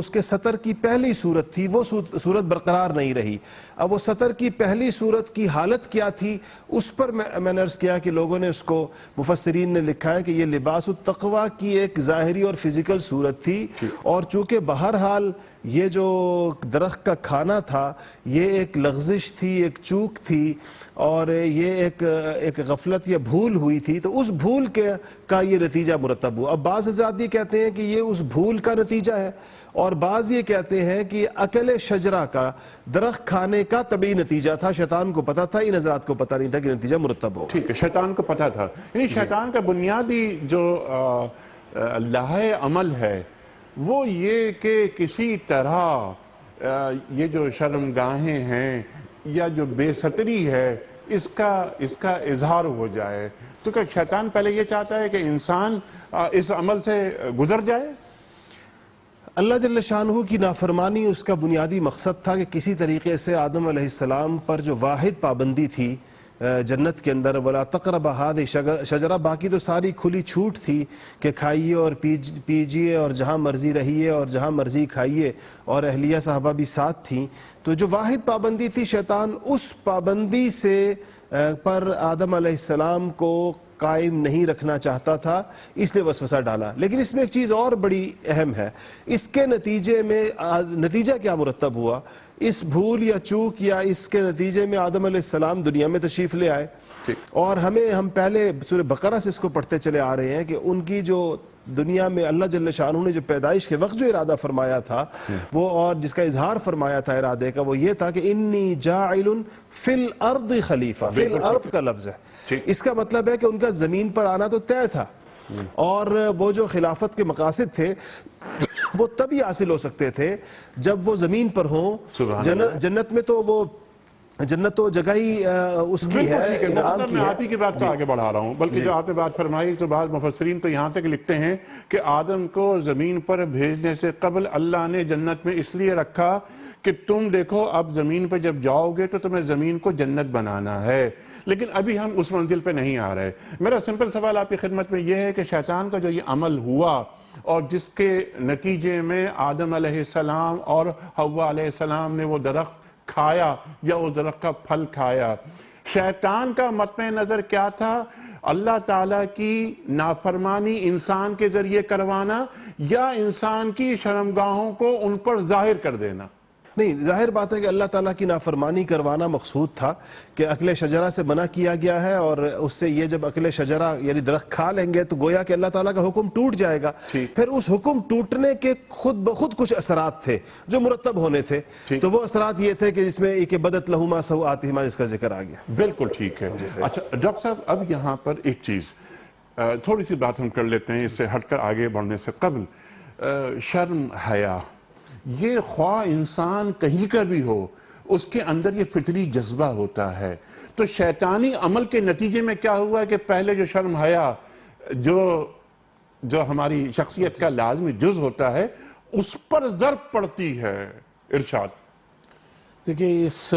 کے سطر کی پہلی صورت تھی وہ صورت برقرار نہیں رہی. اب وہ سطر کی پہلی صورت کی حالت کیا تھی اس پر میں نے عرض کیا کہ لوگوں نے اس کو، مفسرین نے لکھا ہے کہ یہ لباس التقوی کی ایک ظاہری اور فزیکل صورت تھی، اور چونکہ بہرحال یہ جو درخت کا کھانا تھا یہ ایک لغزش تھی، ایک چوک تھی، اور یہ ایک غفلت یا بھول ہوئی تھی، تو اس بھول کا یہ نتیجہ مرتب ہوا. اب بعض حضرات یہ کہتے ہیں کہ یہ اس بھول کا نتیجہ ہے، اور بعض یہ کہتے ہیں کہ اکل شجرہ کا، درخت کھانے کا طبعی نتیجہ تھا. شیطان کو پتا تھا، ان حضرات کو پتا نہیں تھا کہ نتیجہ مرتب ہوگا. ٹھیک ہے، شیطان کو پتا تھا. یعنی شیطان کا بنیادی جو لاہے عمل ہے وہ یہ کہ کسی طرح یہ جو شرمگاہیں ہیں یا جو بے ستری ہے اس کا اظہار ہو جائے. تو کہ شیطان پہلے یہ چاہتا ہے کہ انسان اس عمل سے گزر جائے. اللہ جل شانہ کی نافرمانی اس کا بنیادی مقصد تھا کہ کسی طریقے سے آدم علیہ السلام پر جو واحد پابندی تھی جنت کے اندر، وَلَا تَقْرَبَ هَٰذِهِ شجرہ، باقی تو ساری کھلی چھوٹ تھی کہ کھائیے اور پیجیے اور جہاں مرضی رہیے اور جہاں مرضی کھائیے، اور اہلیہ صحابہ بھی ساتھ تھیں. تو جو واحد پابندی تھی، شیطان اس پابندی پر آدم علیہ السلام کو قائم نہیں رکھنا چاہتا تھا، اس لیے وسوسہ ڈالا. لیکن اس میں ایک چیز اور بڑی اہم ہے، اس کے نتیجے میں نتیجہ کیا مرتب ہوا؟ اس بھول یا چوک یا اس کے نتیجے میں آدم علیہ السلام دنیا میں تشریف لے آئے. اور ہم پہلے سورہ بقرہ سے اس کو پڑھتے چلے آ رہے ہیں کہ ان کی جو دنیا میں اللہ جل شانہ نے جو پیدائش کے وقت جو ارادہ فرمایا تھا وہ، اور جس کا اظہار فرمایا تھا ارادے کا، وہ یہ تھا کہ انی جاعل فی الارض خلیفہ. فی الارض کا لفظ ہے، اس کا مطلب ہے کہ ان کا زمین پر آنا تو طے تھا، اور وہ جو خلافت کے مقاصد تھے وہ تبھی حاصل ہو سکتے تھے جب وہ زمین پر ہوں. جنت میں تو وہ جنت تو جگہ ہی اس کی ہے، انعام کی ہے. میں آپ ہی کی بات سے آگے بڑھا رہا ہوں، بلکہ جو آپ نے بات فرمائی تو بعض مفسرین تو یہاں تک لکھتے ہیں کہ آدم کو زمین پر بھیجنے سے قبل اللہ نے جنت میں اس لیے رکھا کہ تم دیکھو اب زمین پر جب جاؤ گے تو تمہیں زمین کو جنت بنانا ہے. لیکن ابھی ہم اس منزل پہ نہیں آ رہے. میرا سمپل سوال آپ کی خدمت میں یہ ہے کہ شیطان کا جو یہ عمل ہوا اور جس کے نتیجے میں آدم علیہ السلام اور حوا علیہ السلام نے وہ درخت کھایا یا اس درخت کا پھل کھایا، شیطان کا مطمع نظر کیا تھا؟ اللہ تعالیٰ کی نافرمانی انسان کے ذریعے کروانا یا انسان کی شرمگاہوں کو ان پر ظاہر کر دینا؟ نہیں، ظاہر بات ہے کہ اللہ تعالیٰ کی نافرمانی کروانا مقصود تھا کہ اکل شجرہ سے منع کیا گیا ہے، اور اس سے یہ جب اکل شجرہ یعنی درخت کھا لیں گے تو گویا کہ اللہ تعالیٰ کا حکم ٹوٹ جائے گا. پھر اس حکم ٹوٹنے کے خود بخود کچھ اثرات تھے جو مرتب ہونے تھے. تو وہ اثرات یہ تھے کہ جس میں ایک بدت لہما سوآتہما جس کا ذکر آ گیا. بالکل ٹھیک ہے. اچھا ڈاکٹر صاحب، اب یہاں پر ایک چیز تھوڑی سی بات ہم کر لیتے ہیں اس سے ہٹ کر آگے بڑھنے سے قبل. شرم، حیا، یہ خواہ انسان کہیں کا بھی ہو اس کے اندر یہ فطری جذبہ ہوتا ہے. تو شیطانی عمل کے نتیجے میں کیا ہوا کہ پہلے جو شرم حیا جو ہماری شخصیت کا لازمی جز ہوتا ہے اس پر ضرب پڑتی ہے. ارشاد. دیکھیں، اس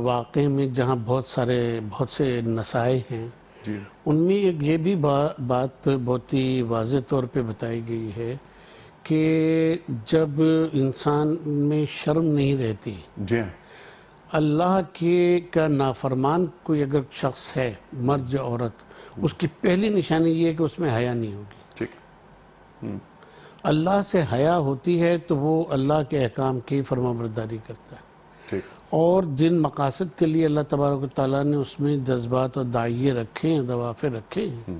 واقعے میں جہاں بہت سے نصائح ہیں، ان میں ایک یہ بھی بات بہت ہی واضح طور پہ بتائی گئی ہے کہ جب انسان میں شرم نہیں رہتی، اللہ کا نافرمان کوئی اگر شخص ہے، مرد یا عورت، اس کی پہلی نشانی یہ ہے کہ اس میں حیا نہیں ہوگی. اللہ سے حیا ہوتی ہے تو وہ اللہ کے احکام کی فرما برداری کرتا ہے، اور جن مقاصد کے لیے اللہ تبارک و تعالیٰ نے اس میں جذبات اور داعیے رکھے ہیں، دوافع رکھے ہیں،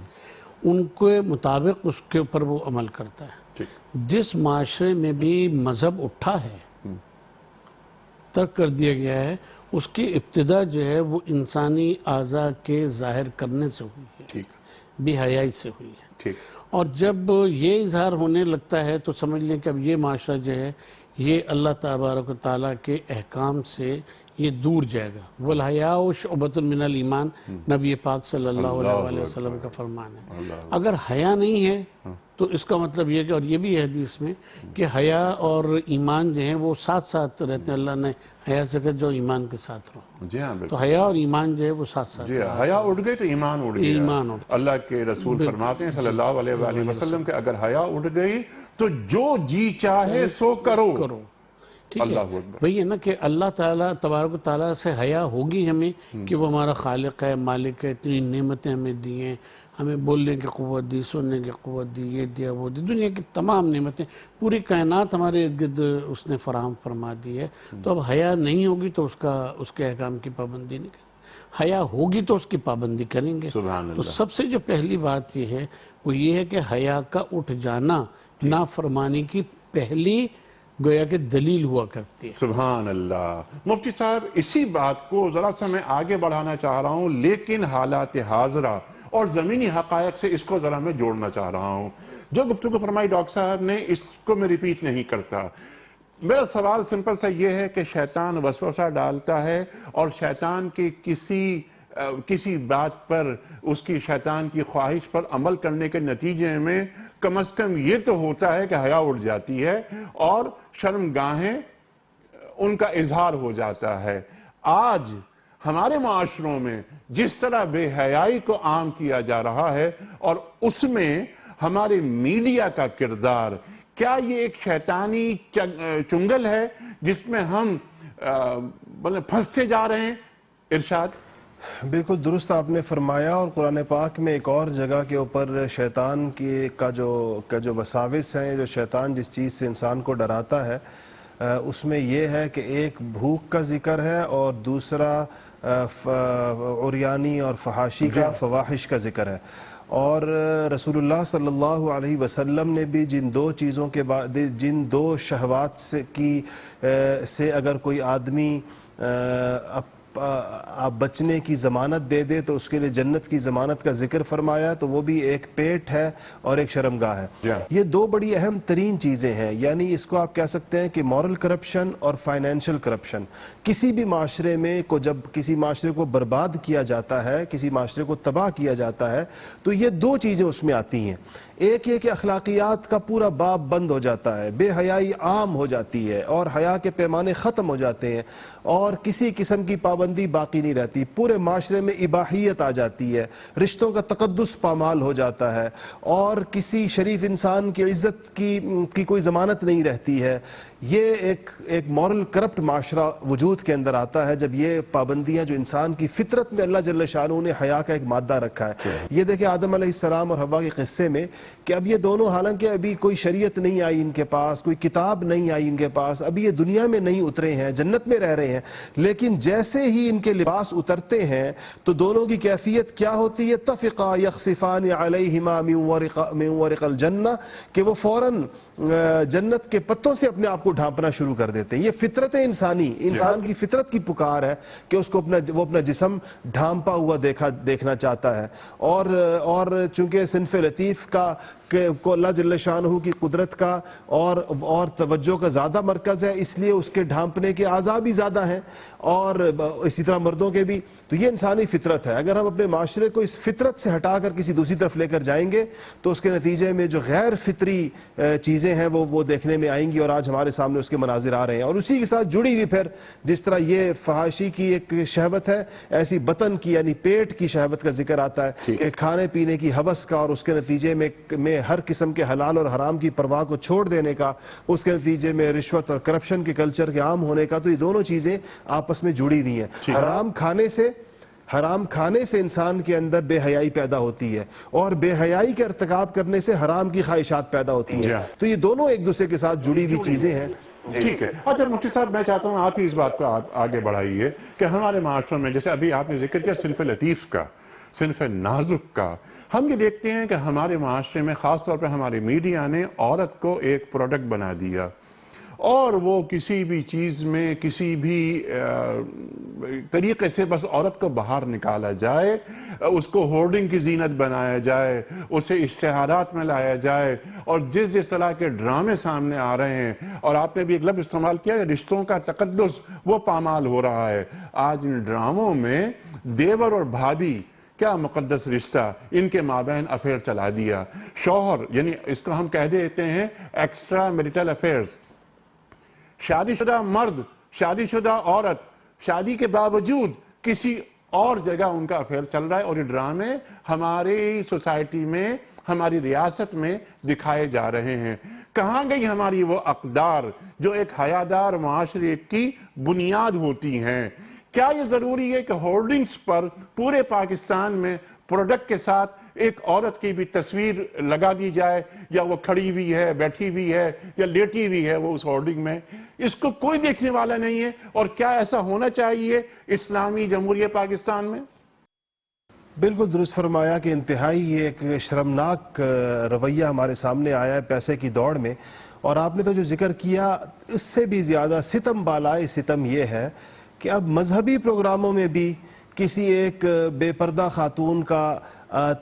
ان کے مطابق اس کے اوپر وہ عمل کرتا ہے. جس معاشرے میں بھی مذہب اٹھا ہے، ترک کر دیا گیا ہے، اس کی ابتدا جو ہے وہ انسانی اعضاء کے ظاہر کرنے سے ہوئی ہے. بے حیائی سے ہوئی ہے. ٹھیک. اور جب یہ اظہار ہونے لگتا ہے تو سمجھ لیں کہ اب یہ معاشرہ جو ہے یہ اللہ تبارک و تعالیٰ کے احکام سے یہ دور جائے گا. وَالْحَيَاءُ شُعْبَةٌ مِّنَ الْإِيمَانِ نبی پاک صلی اللہ علیہ وسلم کا فرمان ہے. اگر حیا نہیں ہے تو اس کا مطلب یہ کہ، اور یہ بھی ہے حدیث میں کہ حیا اور ایمان جو ہیں وہ ساتھ ساتھ رہتے ہیں. اللہ نے حیا سے کہا جو ایمان کے ساتھ رہو. جی ہاں بالکل. تو حیا اور ایمان جو ہے وہ ساتھ ساتھ جی حیا اٹھ گئی تو ایمان اٹھ گیا. ایمان اٹھ اللہ کے رسول فرماتے ہیں صلی اللہ علیہ وآلہ وسلم کہ اگر حیا اٹھ گئی تو جو جی چاہے سو کرو. ٹھیک ہے. اللہ اکبر. وہی ہے نا کہ اللہ تعالیٰ تبارک و تعالیٰ سے حیا ہوگی ہمیں کہ وہ ہمارا خالق ہے، مالک ہے، اتنی نعمتیں ہمیں دی ہیں، ہمیں بولنے کی قوت دی، سننے کی قوت دی، یہ دیا وہ دی، دنیا کی تمام نعمتیں، پوری کائنات ہمارے ارد گرد اس نے فراہم فرما دی ہے. تو اب حیا نہیں ہوگی تو اس کے احکام کی پابندی نہیں کریں گے. حیا ہوگی تو اس کی پابندی کریں گے. سبحان تو اللہ. سب سے جو پہلی بات یہ ہے وہ یہ ہے کہ حیا کا اٹھ جانا نافرمانی کی پہلی گویا کہ دلیل ہوا کرتی ہے. سبحان اللہ. مفتی صاحب اسی بات کو ذرا سا میں آگے بڑھانا چاہ رہا ہوں، لیکن حالات حاضرہ اور زمینی حقائق سے اس کو ذرا میں جوڑنا چاہ رہا ہوں. جو گفتگو فرمائی ڈاکٹر صاحب نے اس کو میں ریپیٹ نہیں کرتا. میرا سوال سمپل سا یہ ہے کہ شیطان وسوسہ ڈالتا ہے اور شیطان کی کسی بات پر، اس کی شیطان کی خواہش پر عمل کرنے کے نتیجے میں کم از کم یہ تو ہوتا ہے کہ حیا اٹھ جاتی ہے اور شرمگاہیں ان کا اظہار ہو جاتا ہے. آج ہمارے معاشروں میں جس طرح بے حیائی کو عام کیا جا رہا ہے اور اس میں ہمارے میڈیا کا کردار، کیا یہ ایک شیطانی چنگل ہے جس میں ہم پھنستے جا رہے ہیں؟ ارشاد. بالکل درست آپ نے فرمایا. اور قرآن پاک میں ایک اور جگہ کے اوپر شیطان کا جو وساوس ہیں، جو شیطان جس چیز سے انسان کو ڈراتا ہے، اس میں یہ ہے کہ ایک بھوک کا ذکر ہے اور دوسرا عریانی اور فحاشی کا، فواحش کا ذکر ہے. اور رسول اللہ صلی اللہ علیہ وسلم نے بھی جن دو چیزوں کے بعد، جن دو شہوات سے اگر کوئی آدمی آپ بچنے کی ضمانت دے دے تو اس کے لیے جنت کی ضمانت کا ذکر فرمایا. تو وہ بھی ایک پیٹ ہے اور ایک شرمگاہ ہے. یہ دو بڑی اہم ترین چیزیں ہیں. یعنی اس کو آپ کہہ سکتے ہیں کہ مورل کرپشن اور فائنینشل کرپشن. کسی بھی معاشرے میں جب کسی معاشرے کو برباد کیا جاتا ہے، کسی معاشرے کو تباہ کیا جاتا ہے، تو یہ دو چیزیں اس میں آتی ہیں. ایک یہ کہ اخلاقیات کا پورا باب بند ہو جاتا ہے، بے حیائی عام ہو جاتی ہے اور حیا کے پیمانے ختم ہو جاتے ہیں اور کسی قسم کی پابندی باقی نہیں رہتی. پورے معاشرے میں اباحیت آ جاتی ہے، رشتوں کا تقدس پامال ہو جاتا ہے اور کسی شریف انسان کی عزت کی کوئی ضمانت نہیں رہتی ہے. یہ ایک مورل کرپٹ معاشرہ وجود کے اندر آتا ہے جب یہ پابندیاں جو انسان کی فطرت میں اللہ جل شانہ نے حیا کا ایک مادہ رکھا ہے. یہ دیکھیں آدم علیہ السلام اور حوا کے قصے میں کہ اب یہ دونوں، حالانکہ ابھی کوئی شریعت نہیں آئی ان کے پاس، کوئی کتاب نہیں آئی ان کے پاس، ابھی یہ دنیا میں نہیں اترے ہیں، جنت میں رہ رہے ہیں، لیکن جیسے ہی ان کے لباس اترتے ہیں تو دونوں کی کیفیت کیا ہوتی ہے؟ تفقا یخصفان علیہما من ورق الجنہ، کہ وہ فوراً جنت کے پتوں سے اپنے آپ کو ڈھانپنا شروع کر دیتے ہیں. یہ فطرت انسانی، انسان کی فطرت کی پکار ہے کہ اس کو وہ اپنا جسم ڈھانپا ہوا دیکھنا چاہتا ہے. اور چونکہ صنف لطیف کو اللہ جل شانہ کی قدرت کا اور توجہ کا زیادہ مرکز ہے، اس لیے اس کے ڈھانپنے کے اعضاء بھی زیادہ ہیں اور اسی طرح مردوں کے بھی. تو یہ انسانی فطرت ہے. اگر ہم اپنے معاشرے کو اس فطرت سے ہٹا کر کسی دوسری طرف لے کر جائیں گے تو اس کے نتیجے میں جو غیر فطری چیزیں ہیں وہ دیکھنے میں آئیں گی اور آج ہمارے سامنے اس کے مناظر آ رہے ہیں. اور اسی کے ساتھ جڑی ہوئی پھر جس طرح یہ فحاشی کی ایک شہوت ہے، ایسی بطن کی یعنی پیٹ کی شہوت کا ذکر آتا ہے کہ کھانے پینے کی ہوس کا اور اس کے نتیجے میں ہر قسم کے حلال اور حرام کی پرواہ کو چھوڑ دینے کا، اس کے نتیجے میں رشوت اور کرپشن کے کلچر کے عام ہونے کا. تو یہ دونوں چیزیں آپس میں جڑی ہوئی ہیں. حرام کھانے سے انسان کے اندر بے حیائی پیدا ہوتی ہے اور بے حیائی کے ارتکاب کرنے سے حرام کی خواہشات پیدا ہوتی ہیں. تو یہ دونوں ایک دوسرے کے ساتھ جڑی ہوئی چیزیں ہیں. ٹھیک ہے. اچھا مفتی صاحب میں چاہتا ہوں آپ ہی اس بات کو آگے بڑھائیے کہ ہمارے معاشروں میں جیسے ابھی آپ نے ذکر کیا صنف لطیف کا، صنف نازک کا، ہم یہ دیکھتے ہیں کہ ہمارے معاشرے میں خاص طور پہ ہمارے میڈیا نے عورت کو ایک پروڈکٹ بنا دیا اور وہ کسی بھی چیز میں کسی بھی طریقے سے بس عورت کو باہر نکالا جائے، اس کو ہورڈنگ کی زینت بنایا جائے، اسے اشتہارات میں لایا جائے، اور جس طرح کے ڈرامے سامنے آ رہے ہیں، اور آپ نے بھی ایک لفظ استعمال کیا ہے رشتوں کا تقدس، وہ پامال ہو رہا ہے۔ آج ان ڈراموں میں دیور اور بھابھی، کیا مقدس رشتہ، ان کے مابین افیئر چلا دیا۔ شوہر، یعنی اس کو ہم کہہ دیتے ہیں ایکسٹرا میریٹل افیئرز، شادی شدہ مرد، شادی شدہ عورت، شادی کے باوجود کسی اور جگہ ان کا افیئر چل رہا ہے، اور یہ ڈرامے ہماری سوسائٹی میں، ہماری ریاست میں دکھائے جا رہے ہیں۔ کہاں گئی ہماری وہ اقدار جو ایک حیادار معاشرے کی بنیاد ہوتی ہیں؟ کیا یہ ضروری ہے کہ ہورڈنگز پر پورے پاکستان میں پروڈکٹ کے ساتھ ایک عورت کی بھی تصویر لگا دی جائے، یا وہ کھڑی ہوئی ہے، بیٹھی ہوئی ہے، یا لیٹی ہوئی ہے وہ اس ہورڈنگ میں؟ اس کو کوئی دیکھنے والا نہیں ہے۔ اور کیا ایسا ہونا چاہیے اسلامی جمہوریہ پاکستان میں؟ بالکل درست فرمایا کہ انتہائی ایک شرمناک رویہ ہمارے سامنے آیا ہے پیسے کی دوڑ میں، اور آپ نے تو جو ذکر کیا اس سے بھی زیادہ ستم بالائے ستم یہ ہے کہ اب مذہبی پروگراموں میں بھی کسی ایک بے پردہ خاتون کا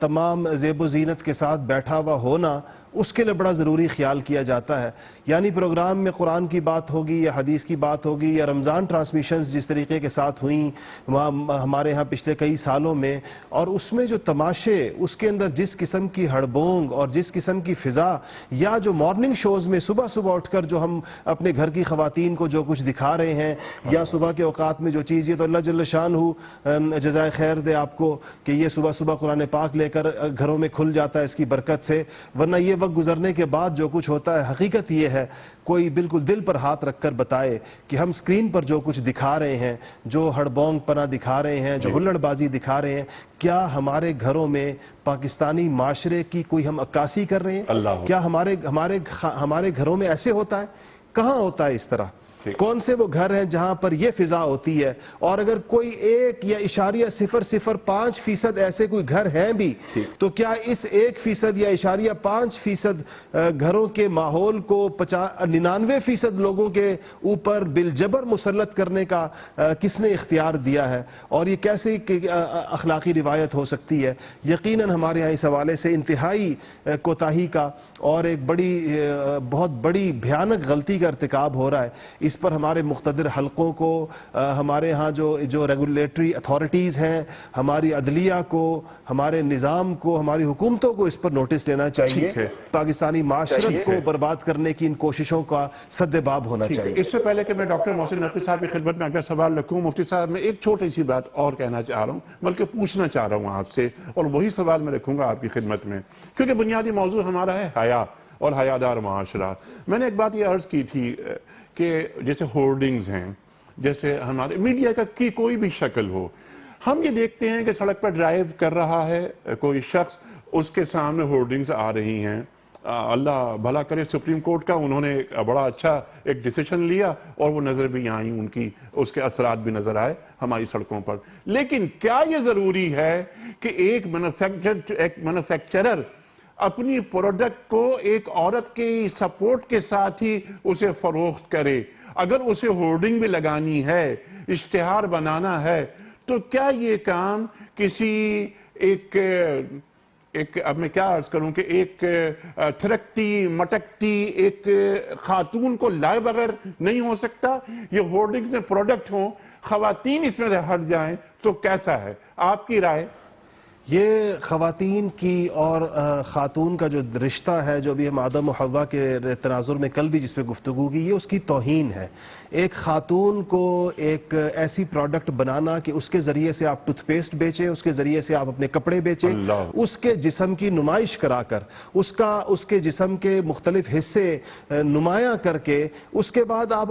تمام زیب و زینت کے ساتھ بیٹھا ہوا ہونا اس کے لیے بڑا ضروری خیال کیا جاتا ہے۔ یعنی پروگرام میں قرآن کی بات ہوگی یا حدیث کی بات ہوگی یا رمضان ٹرانسمیشنز جس طریقے کے ساتھ ہوئیں ہمارے ہاں پچھلے کئی سالوں میں، اور اس میں جو تماشے، اس کے اندر جس قسم کی ہڑبونگ اور جس قسم کی فضا، یا جو مارننگ شوز میں صبح صبح اٹھ کر جو ہم اپنے گھر کی خواتین کو جو کچھ دکھا رہے ہیں، یا صبح کے اوقات میں جو چیز، یہ تو اللہ جل شانہ جزائے خیر دے آپ کو کہ یہ صبح صبح قرآن پاک لے کر گھروں میں کھل جاتا ہے اس کی برکت سے، ورنہ یہ وقت گزرنے کے بعد جو کچھ ہوتا ہے حقیقت یہ ہے، کوئی بالکل دل پر ہاتھ رکھ کر بتائے کہ ہم سکرین پر جو کچھ دکھا رہے ہیں، جو ہڑبونگ پنا دکھا رہے ہیں، جو ہلڑ بازی دکھا رہے ہیں، کیا ہمارے گھروں میں پاکستانی معاشرے کی کوئی ہم عکاسی کر رہے ہیں؟ کیا ہمارے گھروں میں ایسے ہوتا ہے؟ کہاں ہوتا ہے اس طرح؟ کون سے وہ گھر ہیں جہاں پر یہ فضا ہوتی ہے؟ اور اگر کوئی 1.005% ایسے کوئی گھر ہیں بھی، تو کیا اس 1% یا 0.5% گھروں کے ماحول کو 99% لوگوں کے اوپر بالجبر مسلط کرنے کا کس نے اختیار دیا ہے؟ اور یہ کیسے اخلاقی روایت ہو سکتی ہے؟ یقیناً ہمارے یہاں اس حوالے سے انتہائی کوتاہی کا اور ایک بہت بڑی بھیانک غلطی کا ارتکاب ہو رہا ہے۔ اس پر ہمارے مقتدر حلقوں کو، ہمارے ہاں جو ریگولیٹری اتھارٹیز ہیں، ہماری عدلیہ کو، ہمارے نظام کو، ہماری حکومتوں کو اس پر نوٹس لینا چاہیے۔ پاکستانی معاشرت کو برباد کرنے کی ان کوششوں کا سدباب ہونا چاہیے۔ اس سے پہلے کہ میں ڈاکٹر محسن نقوی صاحب کی خدمت میں اگلا سوال رکھوں، مفتی صاحب میں ایک چھوٹی سی بات اور کہنا چاہ رہا ہوں، بلکہ پوچھنا چاہ رہا ہوں آپ سے، اور وہی سوال میں رکھوں گا آپ کی خدمت میں، کیونکہ بنیادی موضوع ہمارا ہے حیا اور حیادار معاشرہ۔ میں نے ایک بات یہ عرض کی تھی کہ جیسے ہورڈنگز ہیں، جیسے ہمارے میڈیا کی کوئی بھی شکل ہو، ہم یہ دیکھتے ہیں کہ سڑک پر ڈرائیو کر رہا ہے کوئی شخص، اس کے سامنے ہورڈنگز آ رہی ہیں۔ اللہ بھلا کرے سپریم کورٹ کا، انہوں نے بڑا اچھا ایک ڈیسیشن لیا، اور وہ نظر بھی آئیں، ان کی اس کے اثرات بھی نظر آئے ہماری سڑکوں پر۔ لیکن کیا یہ ضروری ہے کہ ایک مینوفیکچرر اپنی پروڈکٹ کو ایک عورت کی سپورٹ کے ساتھ ہی اسے فروخت کرے؟ اگر اسے ہورڈنگ بھی لگانی ہے، اشتہار بنانا ہے، تو کیا یہ کام کسی اب میں کیا عرض کروں کہ ایک تھرکتی مٹکتی ایک خاتون کو لائے بغیر نہیں ہو سکتا؟ یہ ہورڈنگز میں پروڈکٹ ہوں، خواتین اس میں سے ہٹ جائیں تو کیسا ہے؟ آپ کی رائے؟ یہ خواتین کی اور خاتون کا جو رشتہ ہے، جو بھی ہم آدم و حوا کے تناظر میں کل بھی جس پہ گفتگو کی، یہ اس کی توہین ہے۔ ایک خاتون کو ایک ایسی پروڈکٹ بنانا کہ اس کے ذریعے سے آپ ٹوتھ پیسٹ بیچیں، اس کے ذریعے سے آپ اپنے کپڑے بیچیں، اس کے جسم کی نمائش کرا کر، اس کے جسم کے مختلف حصے نمایاں کر کے، اس کے بعد آپ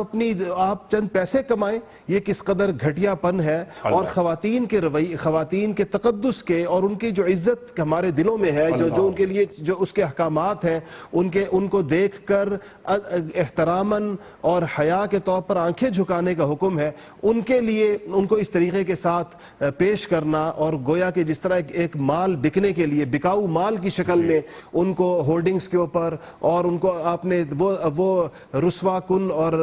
چند پیسے کمائیں، یہ کس قدر گھٹیا پن ہے۔ اور خواتین کے تقدس کے اور ان کی جو عزت ہمارے دلوں میں ہے، جو ان کے لیے جو اس کے احکامات ہیں ان کو دیکھ کر احتراماً اور حیا کے طور پر آنکھیں جھکانے کا حکم ہے، ان کے لیے ان کو اس طریقے کے ساتھ پیش کرنا، اور گویا کہ جس طرح ایک مال بکنے کے لیے بکاؤ مال کی شکل میں ان کو ہورڈنگز کے اوپر، اور ان کو آپ نے وہ رسوا کن اور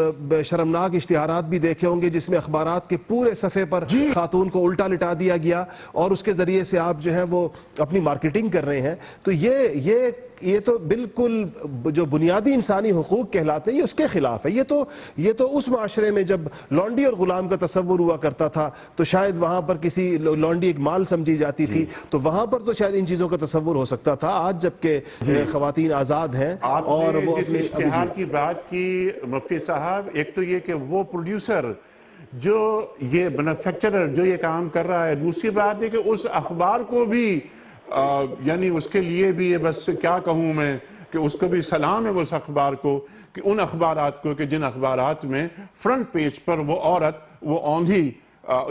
شرمناک اشتہارات بھی دیکھے ہوں گے جس میں اخبارات کے پورے صفحے پر خاتون کو الٹا لٹا دیا گیا اور اس کے ذریعے سے آپ جو ہے وہ اپنی مارکیٹنگ کر رہے ہیں. تو یہ تو بالکل جو بنیادی انسانی حقوق کہلاتے ہیں یہ اس کے خلاف ہے. یہ تو اس معاشرے میں جب لونڈی اور غلام کا تصور ہوا کرتا تھا تو شاید وہاں پر کسی لونڈی ایک مال سمجھی جاتی تھی، تو وہاں پر تو شاید ان چیزوں کا تصور ہو سکتا تھا. آج جبکہ خواتین آزاد ہیں اور وہ اپنے اشتہار کی بات کی مفتی صاحب، ایک تو یہ کہ وہ پروڈیوسر جو یہ مینوفیکچرر جو یہ کام کر رہا ہے، دوسری بات ہے کہ اس اخبار کو بھی یعنی اس کے لیے بھی یہ بس کیا کہوں میں کہ اس کو بھی سلام ہے اس اخبار کو، کہ ان اخبارات کو کہ جن اخبارات میں فرنٹ پیج پر وہ عورت وہ اوندھی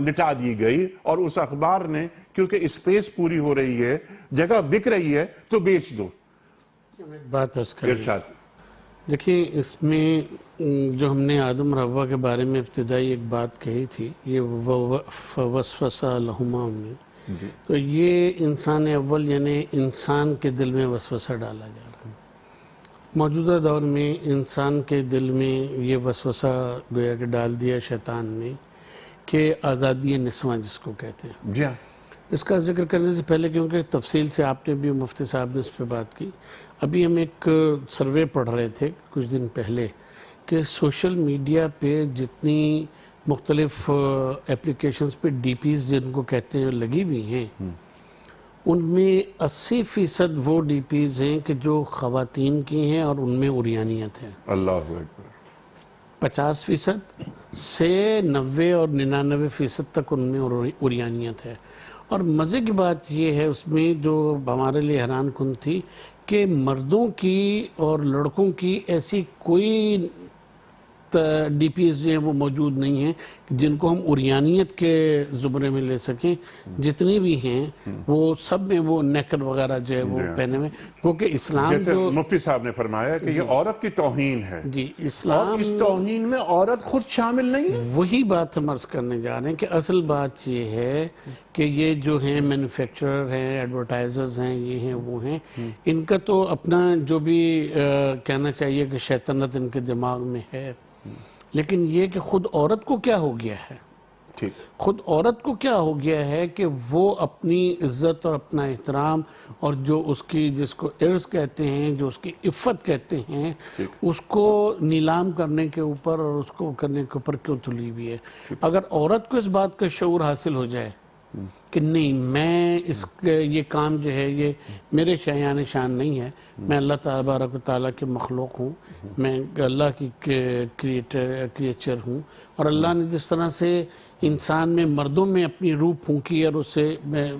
لٹا دی گئی، اور اس اخبار نے کیونکہ اسپیس پوری ہو رہی ہے، جگہ بک رہی ہے تو بیچ دو. بات ارشاد. دیکھیں اس میں جو ہم نے آدم اور حوا کے بارے میں ابتدائی ایک بات کہی تھی، یہ وسوسہ لہما میں، تو یہ انسان اول یعنی انسان کے دل میں وسوسہ ڈالا جا رہا ہے. موجودہ دور میں انسان کے دل میں یہ وسوسہ گویا کہ ڈال دیا شیطان نے کہ آزادی نسواں جس کو کہتے ہیں. جی ہاں. اس کا ذکر کرنے سے پہلے کیونکہ تفصیل سے آپ نے بھی مفتی صاحب نے اس پہ بات کی، ابھی ہم ایک سروے پڑھ رہے تھے کچھ دن پہلے کہ سوشل میڈیا پہ جتنی مختلف اپلیکیشنز پہ ڈی پیز جن کو کہتے ہیں لگی ہوئی ہیں، ان میں 80% وہ ڈی پیز ہیں کہ جو خواتین کی ہیں اور ان میں عریانیت ہے. اللہ اکبر. 50% سے 90 اور 99% تک ان میں عریانیت ہے. اور مزے کی بات یہ ہے اس میں جو ہمارے لیے حیران کن تھی کہ مردوں کی اور لڑکوں کی ایسی کوئی ڈی پیز جو ہیں وہ موجود نہیں ہیں جن کو ہم عریانیت کے زمرے میں لے سکیں. جتنی بھی ہیں وہ سب میں وہ نیکر وغیرہ جو ہے وہ پہنے ہوئے، کیونکہ اسلام جیسے جو مفتی صاحب نے فرمایا کہ یہ عورت کی توہین ہے، جی اسلام اور اس توہین میں عورت خود شامل نہیں ہے. وہی بات ہم عرض کرنے جا رہے ہیں کہ اصل بات یہ ہے کہ یہ جو ہیں مینوفیکچرر ہیں، ایڈورٹائزرز ہیں، یہ ہیں وہ ہیں، ان کا تو اپنا جو بھی کہنا چاہیے کہ شیطنت ان کے دماغ میں ہے. لیکن یہ کہ خود عورت کو کیا ہو گیا ہے، خود عورت کو کیا ہو گیا ہے کہ وہ اپنی عزت اور اپنا احترام اور جو اس کی جس کو عرض کہتے ہیں، جو اس کی عفت کہتے ہیں، اس کو نیلام کرنے کے اوپر اور اس کو کرنے کے اوپر کیوں تلی ہوئی ہے. اگر عورت کو اس بات کا شعور حاصل ہو جائے کہ نہیں میں یہ کام جو ہے یہ میرے شایان شان نہیں ہے، میں اللہ تبارک و تعالیٰ کے مخلوق ہوں، میں اللہ کی کریچر ہوں، اور اللہ نے جس طرح سے انسان میں مردوں میں اپنی روح پھونکی اور اس سے میں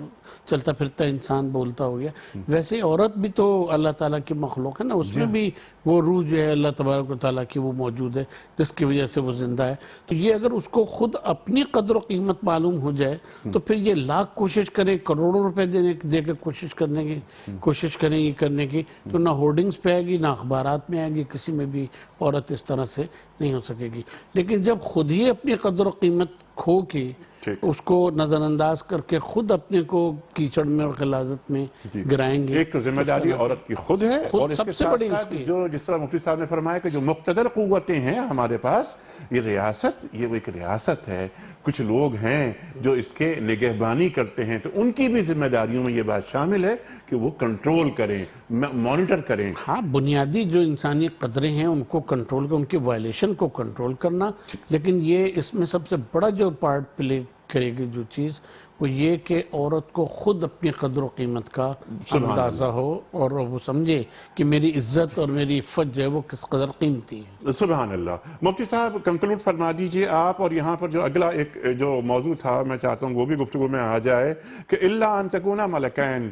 چلتا پھرتا انسان بولتا ہو گیا، ویسے عورت بھی تو اللہ تعالیٰ کی مخلوق ہے نا، اس میں بھی وہ روح جو ہے اللہ تبارک و تعالیٰ کی وہ موجود ہے جس کی وجہ سے وہ زندہ ہے. تو یہ اگر اس کو خود اپنی قدر و قیمت معلوم ہو جائے تو پھر یہ لاکھ کوشش کرے، کروڑوں روپے دے کے کوشش کریں یہ کرنے کی، تو نہ ہورڈنگز پہ آئے گی، نہ اخبارات میں آئے گی، کسی میں بھی عورت اس طرح سے نہیں ہو سکے گی. لیکن جب خود ہی اپنی قدر و قیمت کھو کے اس کو نظر انداز کر کے خود اپنے کو کیچڑ میں اور غلاظت میں گرائیں گے، ایک تو ذمہ داری عورت کی خود ہے، اور اس کے ساتھ ساتھ جو جس طرح مفتی صاحب نے فرمایا کہ جو مقتدر قوتیں ہیں ہمارے پاس، یہ ریاست یہ ایک ریاست ہے، کچھ لوگ ہیں جو اس کے نگہبانی کرتے ہیں، تو ان کی بھی ذمہ داریوں میں یہ بات شامل ہے کہ وہ کنٹرول کریں، مانیٹر کریں. ہاں بنیادی جو انسانی قدریں ہیں ان کو کنٹرول کرنا، ان کی وائلیشن کو کنٹرول کرنا. لیکن یہ اس میں سب سے بڑا جو پارٹ پلے کرے گی جو چیز وہ یہ کہ عورت کو خود اپنی قدر و قیمت کا اندازہ ہو اور وہ سمجھے کہ میری عزت اور میری عفت جو ہے وہ کس قدر قیمتی ہے. سبحان اللہ. مفتی صاحب کنکلوڈ فرما دیجئے آپ، اور یہاں پر جو اگلا ایک جو موضوع تھا میں چاہتا ہوں وہ بھی گفتگو میں آ جائے کہ الا ان تکونا ملکین.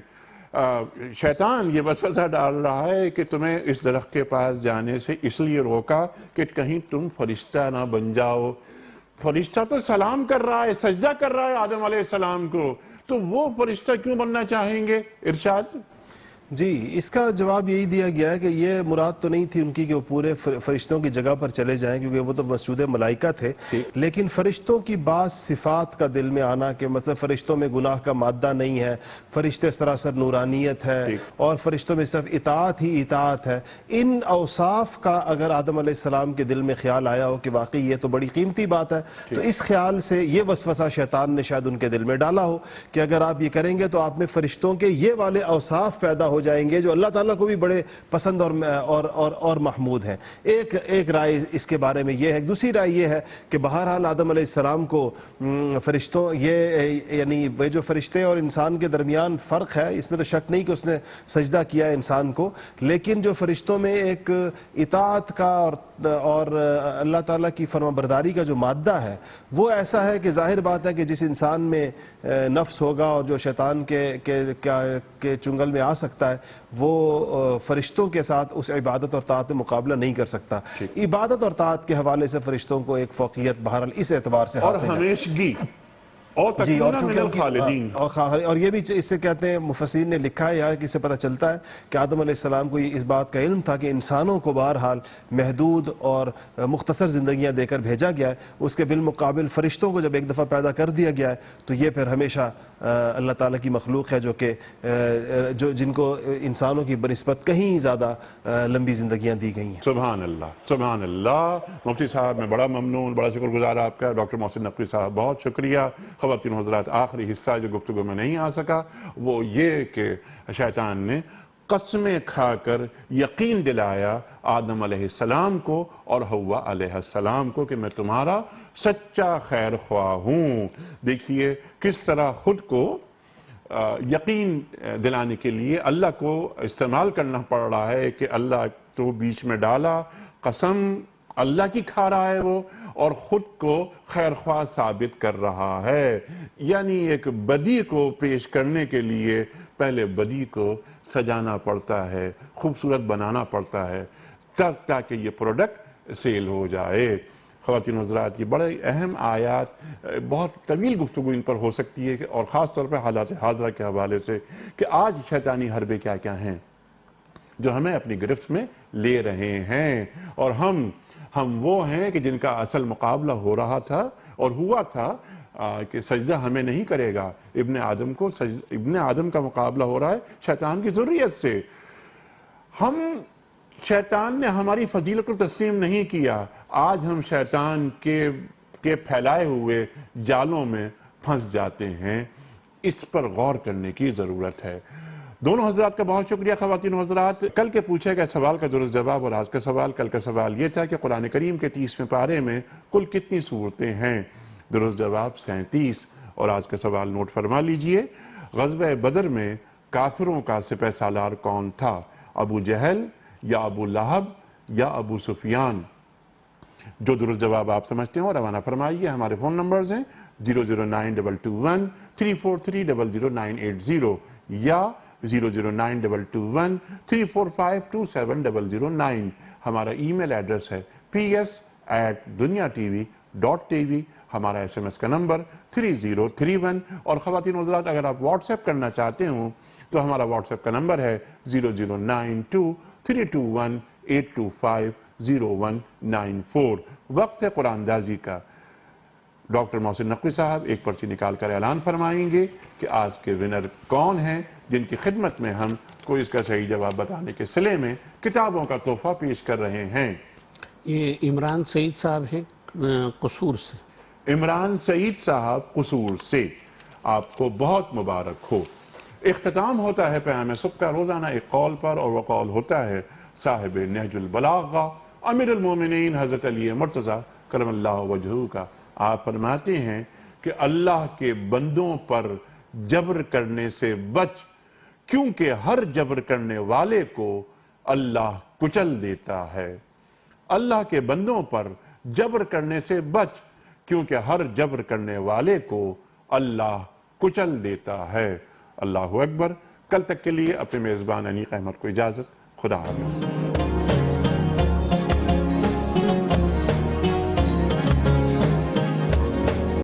شیطان یہ وسوسہ ڈال رہا ہے کہ تمہیں اس درخت کے پاس جانے سے اس لیے روکا کہ کہیں تم فرشتہ نہ بن جاؤ. فرشتہ تو سلام کر رہا ہے، سجدہ کر رہا ہے آدم علیہ السلام کو، تو وہ فرشتہ کیوں بننا چاہیں گے؟ ارشاد۔ جی، اس کا جواب یہی دیا گیا ہے کہ یہ مراد تو نہیں تھی ان کی کہ وہ پورے فرشتوں کی جگہ پر چلے جائیں، کیونکہ وہ تو مسجود ملائکہ تھے، لیکن فرشتوں کی بعض صفات کا دل میں آنا کہ مطلب فرشتوں میں گناہ کا مادہ نہیں ہے، فرشتے سراسر نورانیت ہے اور فرشتوں میں صرف اطاعت ہی اطاعت ہے، ان اوصاف کا اگر آدم علیہ السلام کے دل میں خیال آیا ہو کہ واقعی یہ تو بڑی قیمتی بات ہے، تو اس خیال سے یہ وسوسہ شیطان نے شاید ان کے دل میں ڈالا ہو کہ اگر آپ یہ کریں گے تو آپ میں فرشتوں کے یہ والے اوصاف پیدا ہو جائیں گے جو اللہ تعالیٰ کو بھی بڑے پسند اور محمود ہیں۔ ایک رائے اس کے بارے میں یہ ہے۔ دوسری رائے یہ ہے کہ بہرحال آدم علیہ السلام کو فرشتوں یعنی وہ جو فرشتے اور انسان کے درمیان فرق ہے، اس میں تو شک نہیں کہ اس نے سجدہ کیا ہے انسان کو، لیکن جو فرشتوں میں ایک اطاعت کا اور اللہ تعالیٰ کی فرما برداری کا جو مادہ ہے وہ ایسا ہے کہ ظاہر بات ہے کہ جس انسان میں نفس ہوگا اور جو شیطان کے چنگل میں آ سکتا ہے وہ فرشتوں کے ساتھ اس عبادت اور طاعت میں مقابلہ نہیں کر سکتا۔ عبادت اور طاعت کے حوالے سے فرشتوں کو ایک فوقیت بہرحال اس اعتبار سے حاصل ہے، اور ہمیشگی اور جی، اور تکونہ من الخالدین، اور یہ بھی اس سے کہتے ہیں مفسرین نے لکھا ہے یہاں کہ اس سے پتہ چلتا ہے کہ آدم علیہ السلام کو اس بات کا علم تھا کہ انسانوں کو بہرحال محدود اور مختصر زندگیاں دے کر بھیجا گیا ہے، اس کے بالمقابل فرشتوں کو جب ایک دفعہ پیدا کر دیا گیا ہے تو یہ پھر ہمیشہ اللہ تعالیٰ کی مخلوق ہے جو جن کو انسانوں کی بنسبت کہیں زیادہ لمبی زندگیاں دی گئی ہیں۔ سبحان اللہ، سبحان اللہ۔ مفتی صاحب میں بڑا ممنون، بڑا شکر گزار آپ کا۔ ڈاکٹر محسن نقوی صاحب بہت شکریہ۔ خواتین حضرات، آخری حصہ جو گفتگو میں نہیں آ سکا وہ یہ کہ شیطان نے قسمیں کھا کر یقین دلایا آدم علیہ السلام کو اور حوا علیہ السلام کو کہ میں تمہارا سچا خیر خواہ ہوں۔ دیکھیے کس طرح خود کو یقین دلانے کے لیے اللہ کو استعمال کرنا پڑ رہا ہے کہ اللہ تو بیچ میں ڈالا، قسم اللہ کی کھا رہا ہے وہ، اور خود کو خیر خواہ ثابت کر رہا ہے۔ یعنی ایک بدی کو پیش کرنے کے لیے پہلے بدی کو سجانا پڑتا ہے، خوبصورت بنانا پڑتا ہے تاکہ یہ پروڈکٹ سیل ہو جائے۔ خواتین حضرات، یہ بڑے اہم آیات، بہت طویل گفتگو ان پر ہو سکتی ہے اور خاص طور پہ حالات حاضرہ کے حوالے سے کہ آج شیطانی حربے کیا کیا ہیں جو ہمیں اپنی گرفت میں لے رہے ہیں، اور ہم وہ ہیں کہ جن کا اصل مقابلہ ہو رہا تھا اور ہوا تھا کہ سجدہ ہمیں نہیں کرے گا، ابن آدم کا مقابلہ ہو رہا ہے شیطان کی ذریت سے۔ شیطان نے ہماری فضیلت کو تسلیم نہیں کیا، آج ہم شیطان کے پھیلائے ہوئے جالوں میں پھنس جاتے ہیں۔ اس پر غور کرنے کی ضرورت ہے۔ دونوں حضرات کا بہت شکریہ۔ خواتین حضرات، کل کے پوچھے گئے سوال کا درست جواب اور آج کا سوال، کل کا سوال یہ تھا کہ قرآن کریم کے 30ویں پارے میں کل کتنی سورتیں ہیں؟ درست جواب 37۔ اور آج کا سوال نوٹ فرما لیجئے، غزوہ بدر میں کافروں کا سپہ سالار کون تھا؟ ابو جہل یا ابو لہب یا ابو سفیان؟ جو درست جواب آپ سمجھتے ہیں اور روانہ فرمائیے۔ ہمارے فون نمبرز ہیں 00922 343 00980 یا 00922 345 27009۔ ہمارا ای میل ایڈریس ہے ps@dunyatv.tv۔ ہمارا SMS کا نمبر 3031۔ اور خواتین حضرات، اگر آپ واٹس ایپ کرنا چاہتے ہوں تو ہمارا واٹس ایپ کا نمبر ہے 0092 321 825 0194۔ وقت ہے قرآن دازی کا۔ ڈاکٹر محسن نقوی صاحب ایک پرچی نکال کر اعلان فرمائیں گے کہ آج کے ونر کون ہیں جن کی خدمت میں ہم کو اس کا صحیح جواب بتانے کے صلے میں کتابوں کا تحفہ پیش کر رہے ہیں۔ یہ عمران سعید صاحب ہیں قصور سے۔ عمران سعید صاحب قصور سے، آپ کو بہت مبارک ہو۔ اختتام ہوتا ہے پیام صبح کا روزانہ ایک قول پر، اور وہ قول ہوتا ہے صاحب نہج البلاغہ امیر المومنین حضرت علی مرتضیٰ کرم اللہ وجہہ کا۔ آپ فرماتے ہیں کہ اللہ کے بندوں پر جبر کرنے سے بچ، کیونکہ ہر جبر کرنے والے کو اللہ کچل دیتا ہے۔ اللہ کے بندوں پر جبر کرنے سے بچ، کیونکہ ہر جبر کرنے والے کو اللہ کچل دیتا ہے۔ اللہ اکبر۔ کل تک کے لیے اپنے میزبان انیق احمد کو اجازت۔ خدا حافظ۔